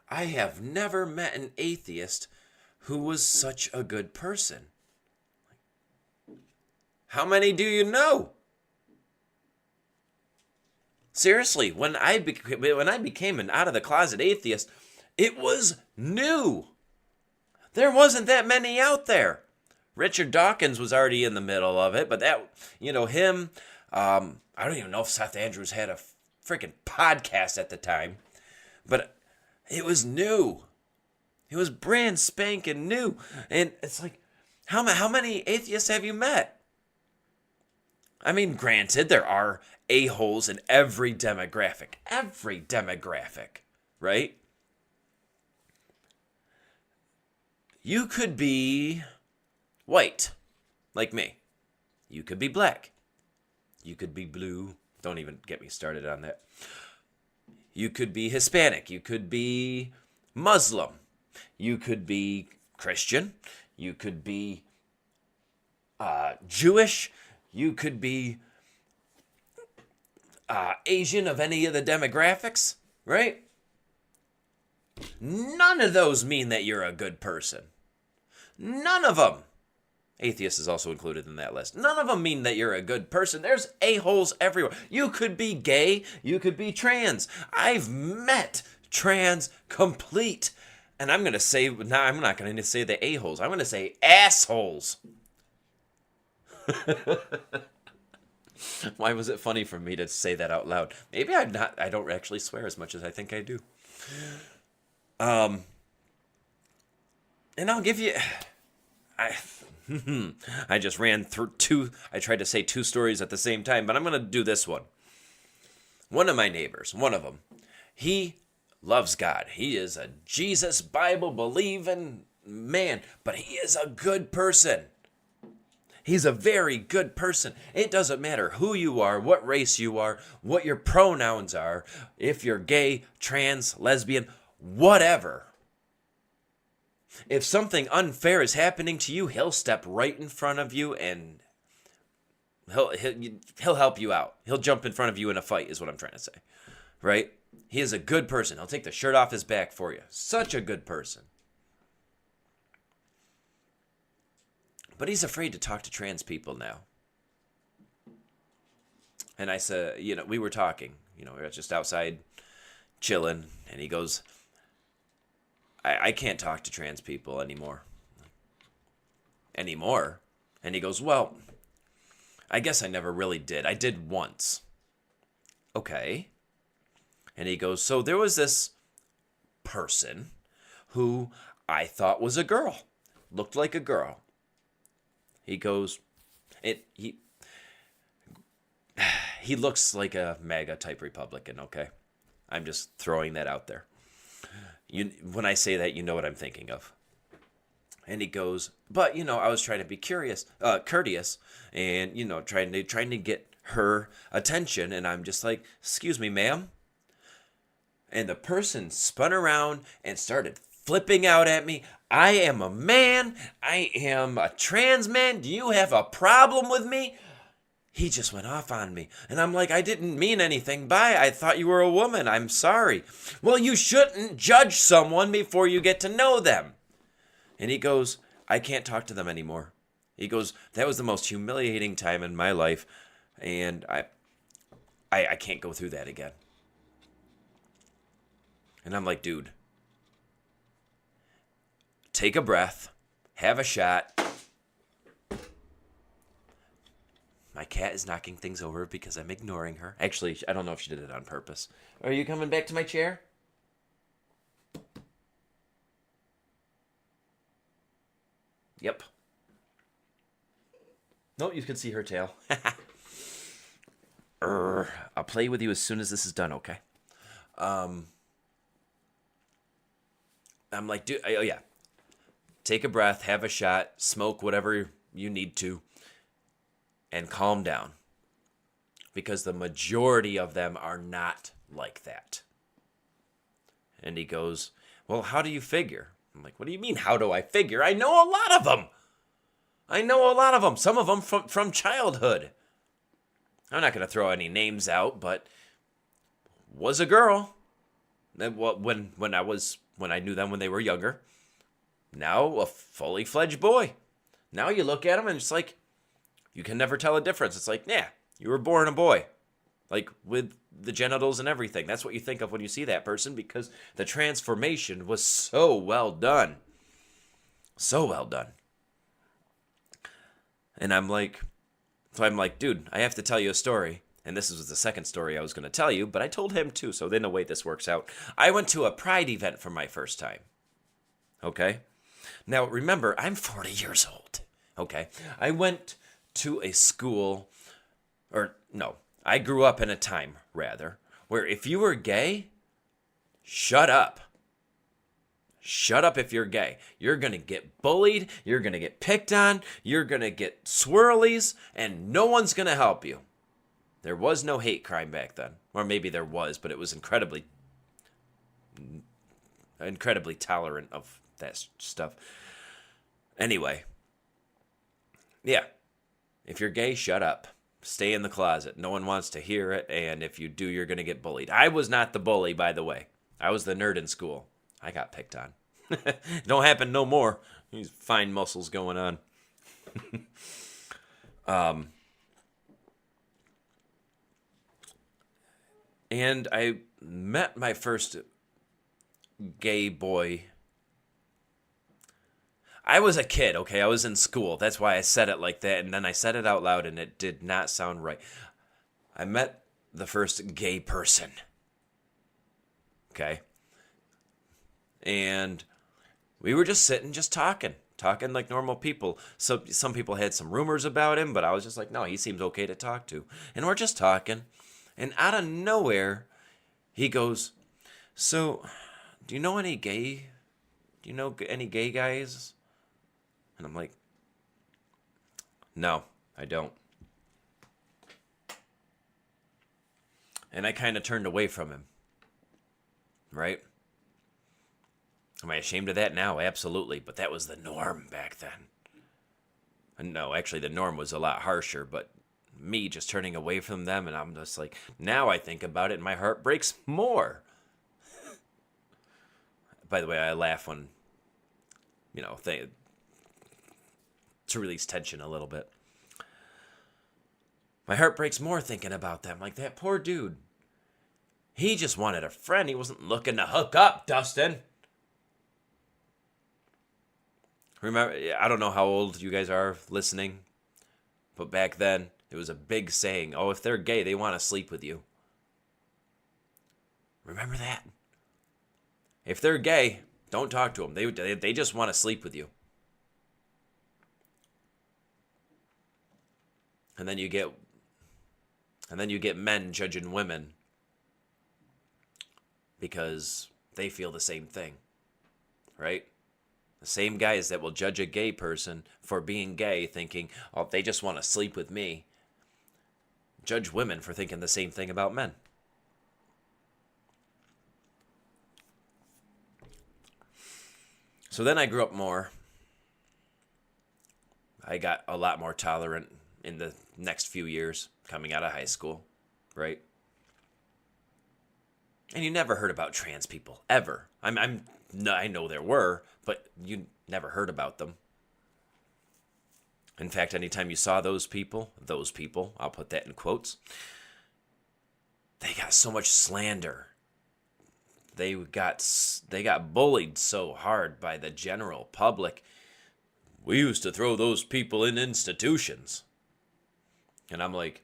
I have never met an atheist who was such a good person. How many do you know? Seriously, when I became an out of the closet atheist, it was new. There wasn't that many out there. Richard Dawkins was already in the middle of it, but that, him, I don't even know if Seth Andrews had a freaking podcast at the time, but it was new. It was brand spanking new. And it's like, how many atheists have you met? I mean, granted, there are a-holes in every demographic. Every demographic, right? You could be white, like me. You could be black. You could be blue. Don't even get me started on that. You could be Hispanic. You could be Muslim. You could be Christian. You could be Jewish. You could be Asian of any of the demographics, right? None of those mean that you're a good person. None of them. Atheist is also included in that list. None of them mean that you're a good person. There's a-holes everywhere. You could be gay. You could be trans. I've met trans complete. And I'm going to say, I'm not going to say the a-holes. I'm going to say assholes. Why was it funny for me to say that out loud? Maybe I don't actually swear as much as I think I do. And I'll give you, I just ran through I tried to say two stories at the same time, but I'm going to do this one. One of my neighbors, one of them, he loves God. He is a Jesus Bible believing man, but he is a good person. He's a very good person. It doesn't matter who you are, what race you are, what your pronouns are, if you're gay, trans, lesbian, whatever. If something unfair is happening to you, he'll step right in front of you and he'll help you out. He'll jump in front of you in a fight is what I'm trying to say, right? He is a good person. He'll take the shirt off his back for you. Such a good person. But he's afraid to talk to trans people now. And I said, we were talking, we were just outside chilling, and he goes, I can't talk to trans people anymore. Anymore? And he goes, well, I guess I never really did. I did once. Okay. And he goes, so there was this person who I thought was a girl. Looked like a girl. He goes, he looks like a MAGA type Republican, okay? I'm just throwing that out there. When I say that, you know what I'm thinking of. And he goes, but, I was trying to be courteous, and, trying to get her attention. And I'm just like, excuse me, ma'am. And the person spun around and started flipping out at me. I am a man. I am a trans man. Do you have a problem with me? He just went off on me. And I'm like, I didn't mean anything by it. I thought you were a woman. I'm sorry. Well, you shouldn't judge someone before you get to know them. And he goes, I can't talk to them anymore. He goes, that was the most humiliating time in my life. And I can't go through that again. And I'm like, dude, take a breath, have a shot, My cat is knocking things over because I'm ignoring her. Actually, I don't know if she did it on purpose. Are you coming back to my chair? Yep. No, you can see her tail. I'll play with you as soon as this is done, okay? I'm like, dude, oh yeah. Take a breath, have a shot, smoke whatever you need to, and calm down. Because the majority of them are not like that. And he goes, well, how do you figure? I'm like, what do you mean, how do I figure? I know a lot of them. Some of them from childhood. I'm not going to throw any names out, but was a girl. When I knew them when they were younger. Now a fully fledged boy. Now you look at them and it's like, you can never tell a difference. It's like, yeah, you were born a boy. Like with the genitals and everything. That's what you think of when you see that person because the transformation was so well done. So well done. And I'm like, dude, I have to tell you a story. And this was the second story I was going to tell you, but I told him too, so in a way this works out. I went to a pride event for my first time. Okay? Now, remember, I'm 40 years old. Okay? I went to a school, I grew up in a time, rather, where if you were gay, shut up. Shut up if you're gay. You're going to get bullied, you're going to get picked on, you're going to get swirlies, and no one's going to help you. There was no hate crime back then. Or maybe there was, but it was incredibly tolerant of that stuff. Anyway. Yeah. If you're gay, shut up. Stay in the closet. No one wants to hear it, and if you do, you're going to get bullied. I was not the bully, by the way. I was the nerd in school. I got picked on. Don't happen no more. These fine muscles going on. And I met my first gay boy. I was a kid, okay? I was in school. That's why I said it like that. And then I said it out loud, and it did not sound right. I met the first gay person. Okay? And we were just sitting, just talking like normal people. So some people had some rumors about him, but I was just like, no, he seems okay to talk to. And we're just talking. And out of nowhere, he goes, so, do you know any gay guys? And I'm like, no, I don't. And I kind of turned away from him. Right? Am I ashamed of that now? Absolutely. But that was the norm back then. And no, actually the norm was a lot harsher, but me just turning away from them, and I'm just like, now I think about it and my heart breaks more. By the way, I laugh when, to release tension a little bit. My heart breaks more thinking about them. Like, that poor dude. He just wanted a friend. He wasn't looking to hook up, Dustin. Remember, I don't know how old you guys are listening, but back then, it was a big saying, oh, if they're gay, they want to sleep with you. Remember that? If they're gay, don't talk to them. They just want to sleep with you. And then you get men judging women because they feel the same thing, right? The same guys that will judge a gay person for being gay, thinking, oh, they just want to sleep with me, judge women for thinking the same thing about men. So then I grew up more. I got a lot more tolerant in the next few years coming out of high school, right? And you never heard about trans people, ever. I know there were, but you never heard about them. In fact, anytime you saw those people, I'll put that in quotes, they got so much slander. They got bullied so hard by the general public. We used to throw those people in institutions. And I'm like,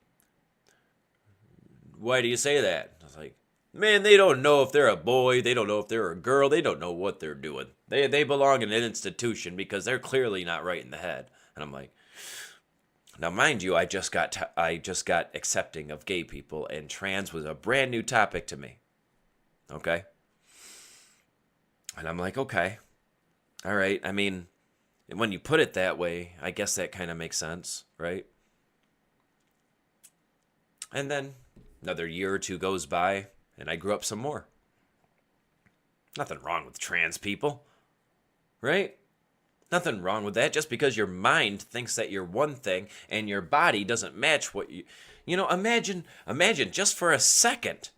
why do you say that? I was like, man, they don't know if they're a boy. They don't know if they're a girl. They don't know what they're doing. They belong in an institution because they're clearly not right in the head. And I'm like, now, mind you, I just got accepting of gay people, and trans was a brand new topic to me. Okay? And I'm like, okay. All right. I mean, when you put it that way, I guess that kind of makes sense, right? And then another year or two goes by, and I grew up some more. Nothing wrong with trans people, right? Nothing wrong with that. Just because your mind thinks that you're one thing and your body doesn't match what you... imagine just for a second.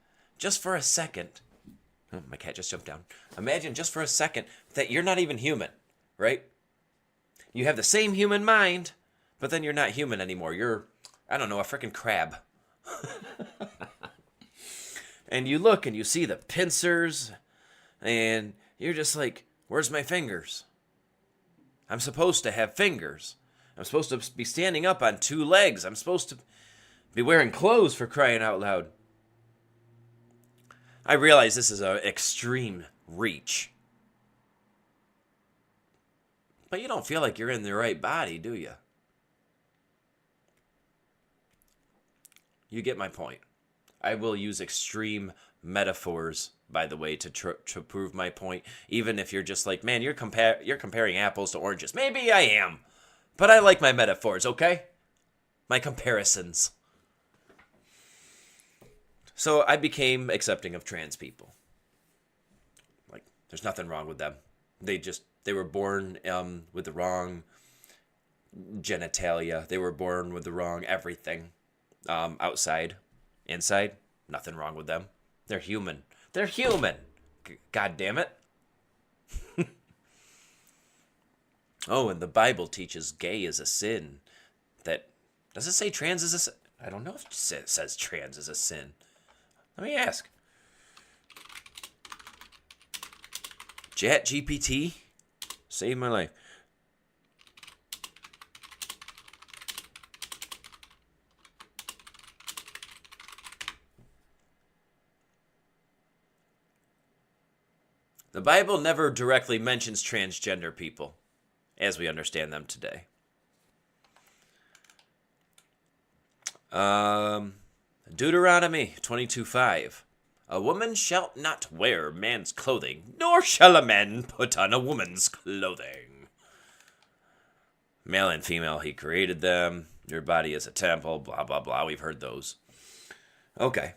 Oh, my cat just jumped down. Imagine just for a second that you're not even human, right? You have the same human mind, but then you're not human anymore. You're, I don't know, a freaking crab. And you look and you see the pincers, and you're just like, where's my fingers? I'm supposed to have fingers. I'm supposed to be standing up on two legs. I'm supposed to be wearing clothes, for crying out loud. I realize this is an extreme reach. But you don't feel like you're in the right body, do you? You get my point. I will use extreme metaphors, by the way, to prove my point. Even if you're just like, man, you're comparing apples to oranges. Maybe I am. But I like my metaphors, okay? My comparisons. So I became accepting of trans people. Like, there's nothing wrong with them. They were born with the wrong genitalia. They were born with the wrong everything. Outside, inside, nothing wrong with them. They're human. They're human. God damn it. Oh, and the Bible teaches gay is a sin. Does it say trans is a sin? I don't know if it says trans is a sin. Let me ask. ChatGPT saved my life. The Bible never directly mentions transgender people, as we understand them today. Deuteronomy 22:5. A woman shall not wear man's clothing, nor shall a man put on a woman's clothing. Male and female, he created them. Your body is a temple, blah, blah, blah. We've heard those. Okay.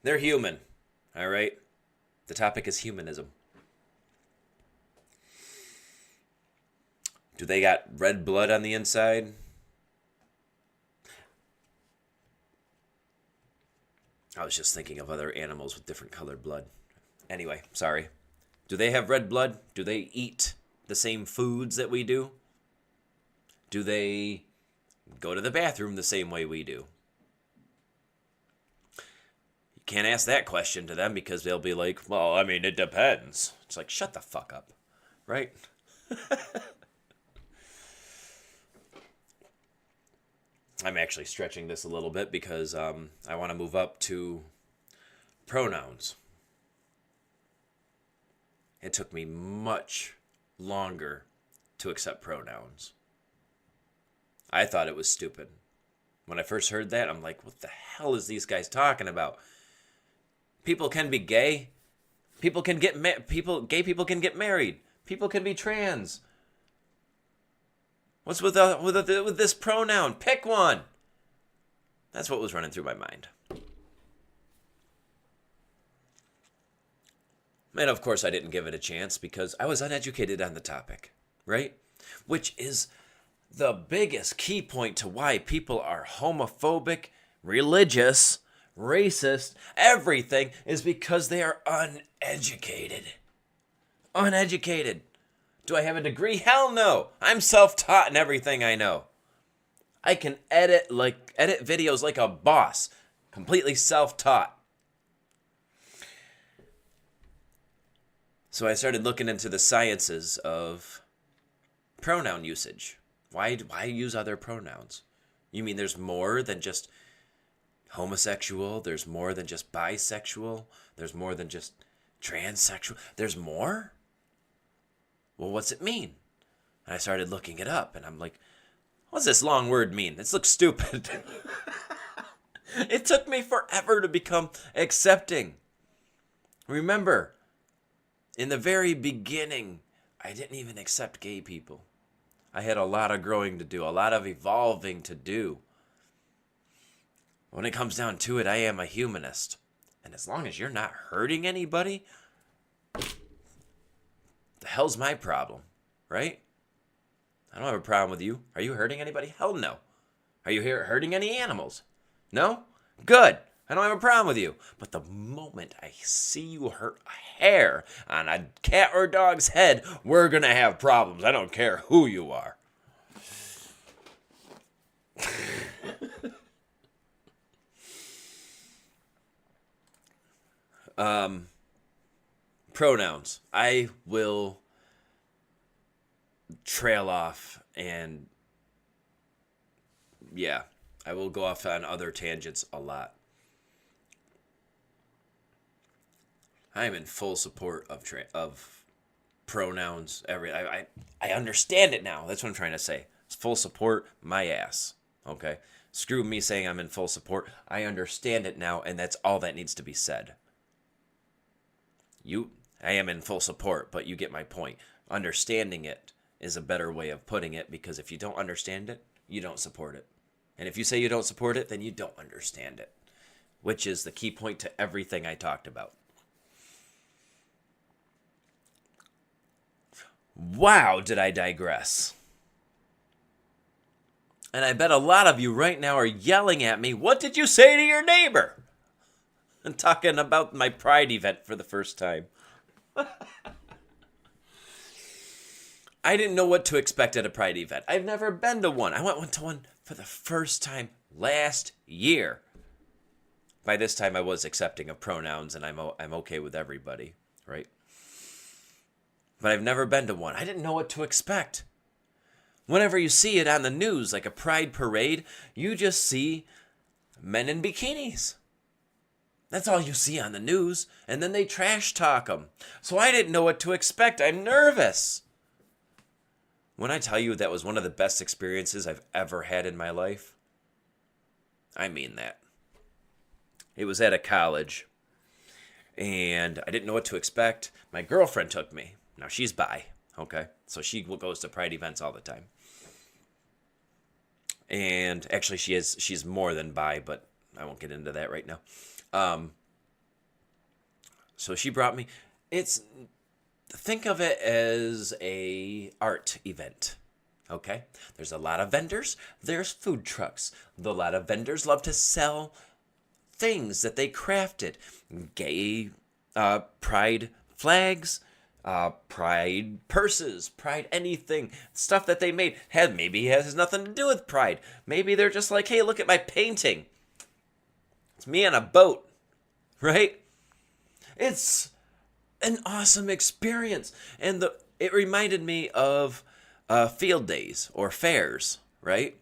They're human, all right? The topic is humanism. Do they got red blood on the inside? I was just thinking of other animals with different colored blood. Anyway, sorry. Do they have red blood? Do they eat the same foods that we do? Do they go to the bathroom the same way we do? You can't ask that question to them because they'll be like, well, I mean, it depends. It's like, shut the fuck up, right? I'm actually stretching this a little bit because I want to move up to pronouns. It took me much longer to accept pronouns. I thought it was stupid. When I first heard that, I'm like, what the hell is these guys talking about? People can be gay. People can get gay people can get married. People can be trans. What's with this pronoun? Pick one. That's what was running through my mind. And of course I didn't give it a chance because I was uneducated on the topic, right? Which is the biggest key point to why people are homophobic, religious, racist, everything is because they are uneducated. Uneducated. Do I have a degree? Hell no. I'm self-taught in everything I know. I can edit videos like a boss. Completely self-taught. So I started looking into the sciences of pronoun usage. Why use other pronouns? You mean there's more than just homosexual? There's more than just bisexual? There's more than just transsexual? There's more? Well, what's it mean? And I started looking it up, and I'm like, what's this long word mean? This looks stupid. It took me forever to become accepting. Remember, in the very beginning, I didn't even accept gay people. I had a lot of growing to do, a lot of evolving to do. When it comes down to it, I am a humanist. And as long as you're not hurting anybody, the hell's my problem, right? I don't have a problem with you. Are you hurting anybody? Hell no. Are you hurting any animals? No? Good. I don't have a problem with you. But the moment I see you hurt a hair on a cat or dog's head, we're going to have problems. I don't care who you are. Pronouns. I will trail off and I will go off on other tangents a lot. I am in full support of pronouns. I understand it now. That's what I'm trying to say. It's full support, my ass. Okay? Screw me saying I'm in full support. I understand it now, and that's all that needs to be said. I am in full support, but you get my point. Understanding it is a better way of putting it, because if you don't understand it, you don't support it. And if you say you don't support it, then you don't understand it, which is the key point to everything I talked about. Wow, did I digress? And I bet a lot of you right now are yelling at me, what did you say to your neighbor? I'm talking about my Pride event for the first time. I didn't know what to expect at a Pride event. I've never been to one. I went to one for the first time last year. By this time, I was accepting of pronouns, and I'm okay with everybody, right? But I've never been to one. I didn't know what to expect. Whenever you see it on the news, like a Pride parade, you just see men in bikinis. That's all you see on the news, and then they trash talk them. So I didn't know what to expect. I'm nervous. When I tell you that was one of the best experiences I've ever had in my life, I mean that. It was at a college, and I didn't know what to expect. My girlfriend took me. Now, she's bi, okay? So she goes to Pride events all the time. And actually, she's more than bi, but I won't get into that right now. So she brought me. Think of it as a art event, okay? There's a lot of vendors. There's food trucks. A lot of vendors love to sell things that they crafted. Gay pride flags, pride purses, pride anything. Stuff that they made maybe has nothing to do with pride. Maybe they're just like, hey, look at my painting. It's me on a boat, right? It's an awesome experience. And it reminded me of field days or fairs, right?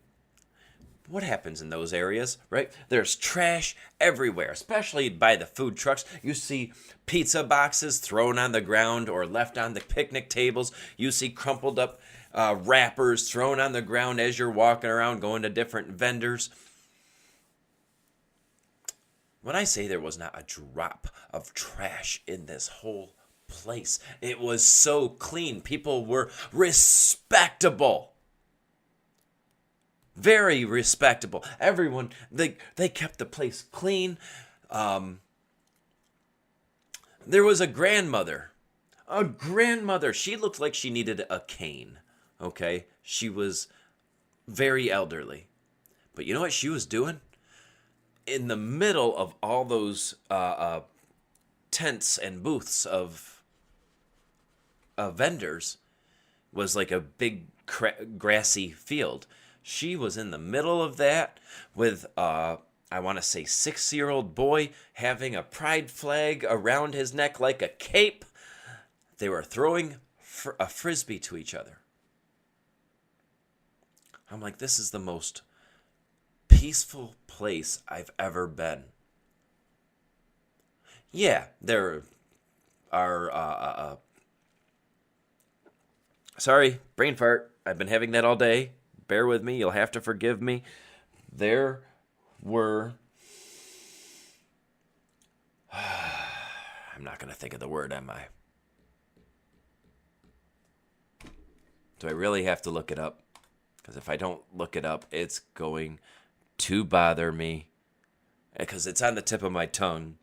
What happens in those areas, right? There's trash everywhere, especially by the food trucks. You see pizza boxes thrown on the ground or left on the picnic tables. You see crumpled up wrappers thrown on the ground as you're walking around going to different vendors. When I say there was not a drop of trash in this whole place, it was so clean. People were respectable. Very respectable. Everyone, they kept the place clean. There was a grandmother. She looked like she needed a cane. Okay? She was very elderly. But you know what she was doing? In the middle of all those tents and booths of vendors was like a big grassy field. She was in the middle of that with, I want to say, 6-year-old boy having a pride flag around his neck like a cape. They were throwing a frisbee to each other. I'm like, this is the most peaceful place I've ever been. Yeah, there are, sorry, brain fart. I've been having that all day. Bear with me. You'll have to forgive me. There were, I'm not going to think of the word, am I? Do I really have to look it up? Because if I don't look it up, it's going to bother me. Because it's on the tip of my tongue.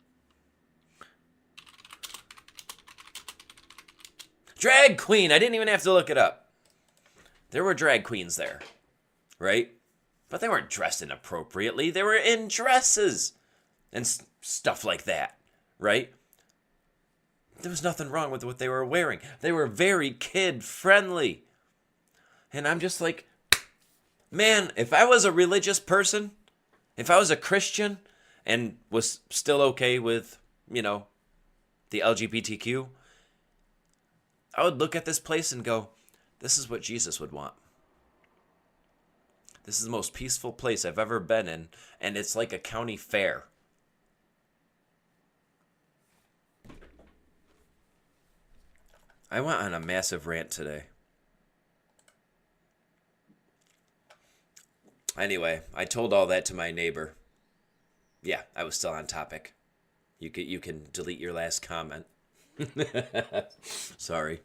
Drag queen! I didn't even have to look it up. There were drag queens there, right? But they weren't dressed inappropriately. They were in dresses and stuff like that, right? There was nothing wrong with what they were wearing. They were very kid-friendly. And I'm just like, man, if I was a religious person, if I was a Christian and was still okay with, the LGBTQ, I would look at this place and go, this is what Jesus would want. This is the most peaceful place I've ever been in, and it's like a county fair. I went on a massive rant today. Anyway, I told all that to my neighbor. Yeah, I was still on topic. You can delete your last comment. Sorry.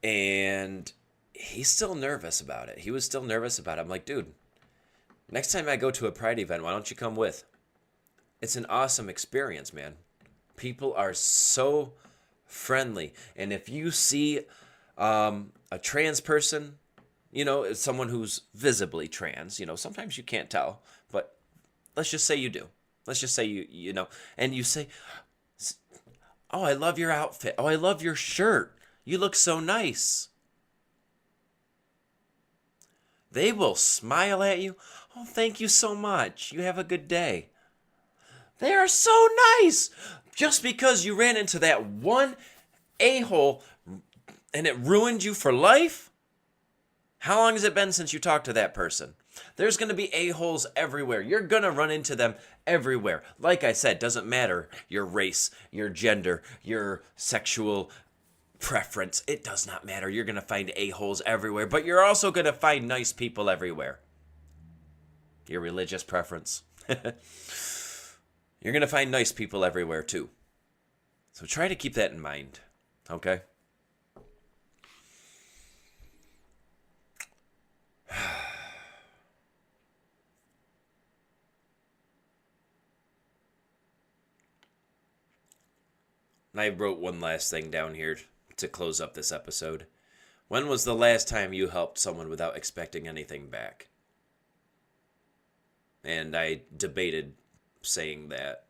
And he's still nervous about it. He was still nervous about it. I'm like, dude, next time I go to a Pride event, why don't you come with? It's an awesome experience, man. People are so friendly. And if you see a trans person, someone who's visibly trans, sometimes you can't tell, but let's just say you do. Let's just say you and you say, oh, I love your outfit. Oh, I love your shirt. You look so nice. They will smile at you. Oh, thank you so much. You have a good day. They are so nice. Just because you ran into that one a-hole and it ruined you for life? How long has it been since you talked to that person? There's going to be a-holes everywhere. You're going to run into them everywhere. Like I said, doesn't matter your race, your gender, your sexual preference. It does not matter. You're going to find a-holes everywhere, but you're also going to find nice people everywhere. Your religious preference. You're going to find nice people everywhere too. So try to keep that in mind, okay? I wrote one last thing down here to close up this episode. When was the last time you helped someone without expecting anything back? And I debated saying that.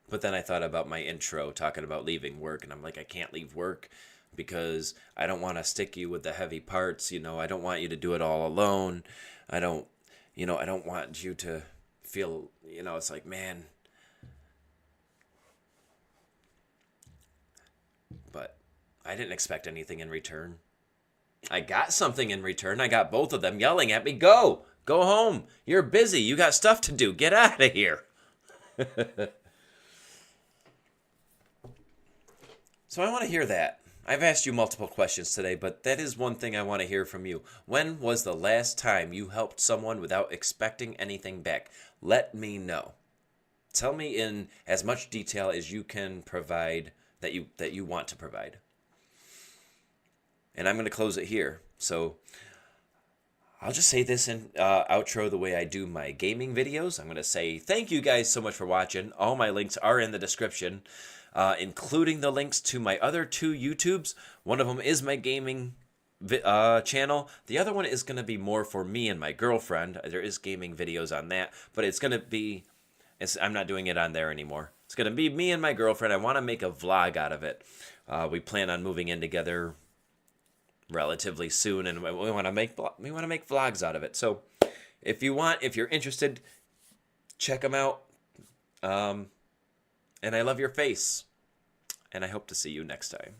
But then I thought about my intro talking about leaving work, and I'm like, I can't leave work because I don't want to stick you with the heavy parts. I don't want you to do it all alone. I don't want you to feel, it's like, man. But I didn't expect anything in return. I got something in return. I got both of them yelling at me, go home. You're busy. You got stuff to do. Get out of here. So I want to hear that. I've asked you multiple questions today, but that is one thing I want to hear from you. When was the last time you helped someone without expecting anything back? Let me know. Tell me in as much detail as you can provide that you want to provide. And I'm going to close it here. So I'll just say this in outro the way I do my gaming videos. I'm going to say thank you guys so much for watching. All my links are in the description, including the links to my other two YouTubes. One of them is my gaming channel. The other one is going to be more for me and my girlfriend. There is gaming videos on that, but it's going to be, I'm not doing it on there anymore. It's going to be me and my girlfriend. I want to make a vlog out of it. We plan on moving in together relatively soon, and we want to make vlogs out of it. So if you're interested, check them out. And I love your face, and I hope to see you next time.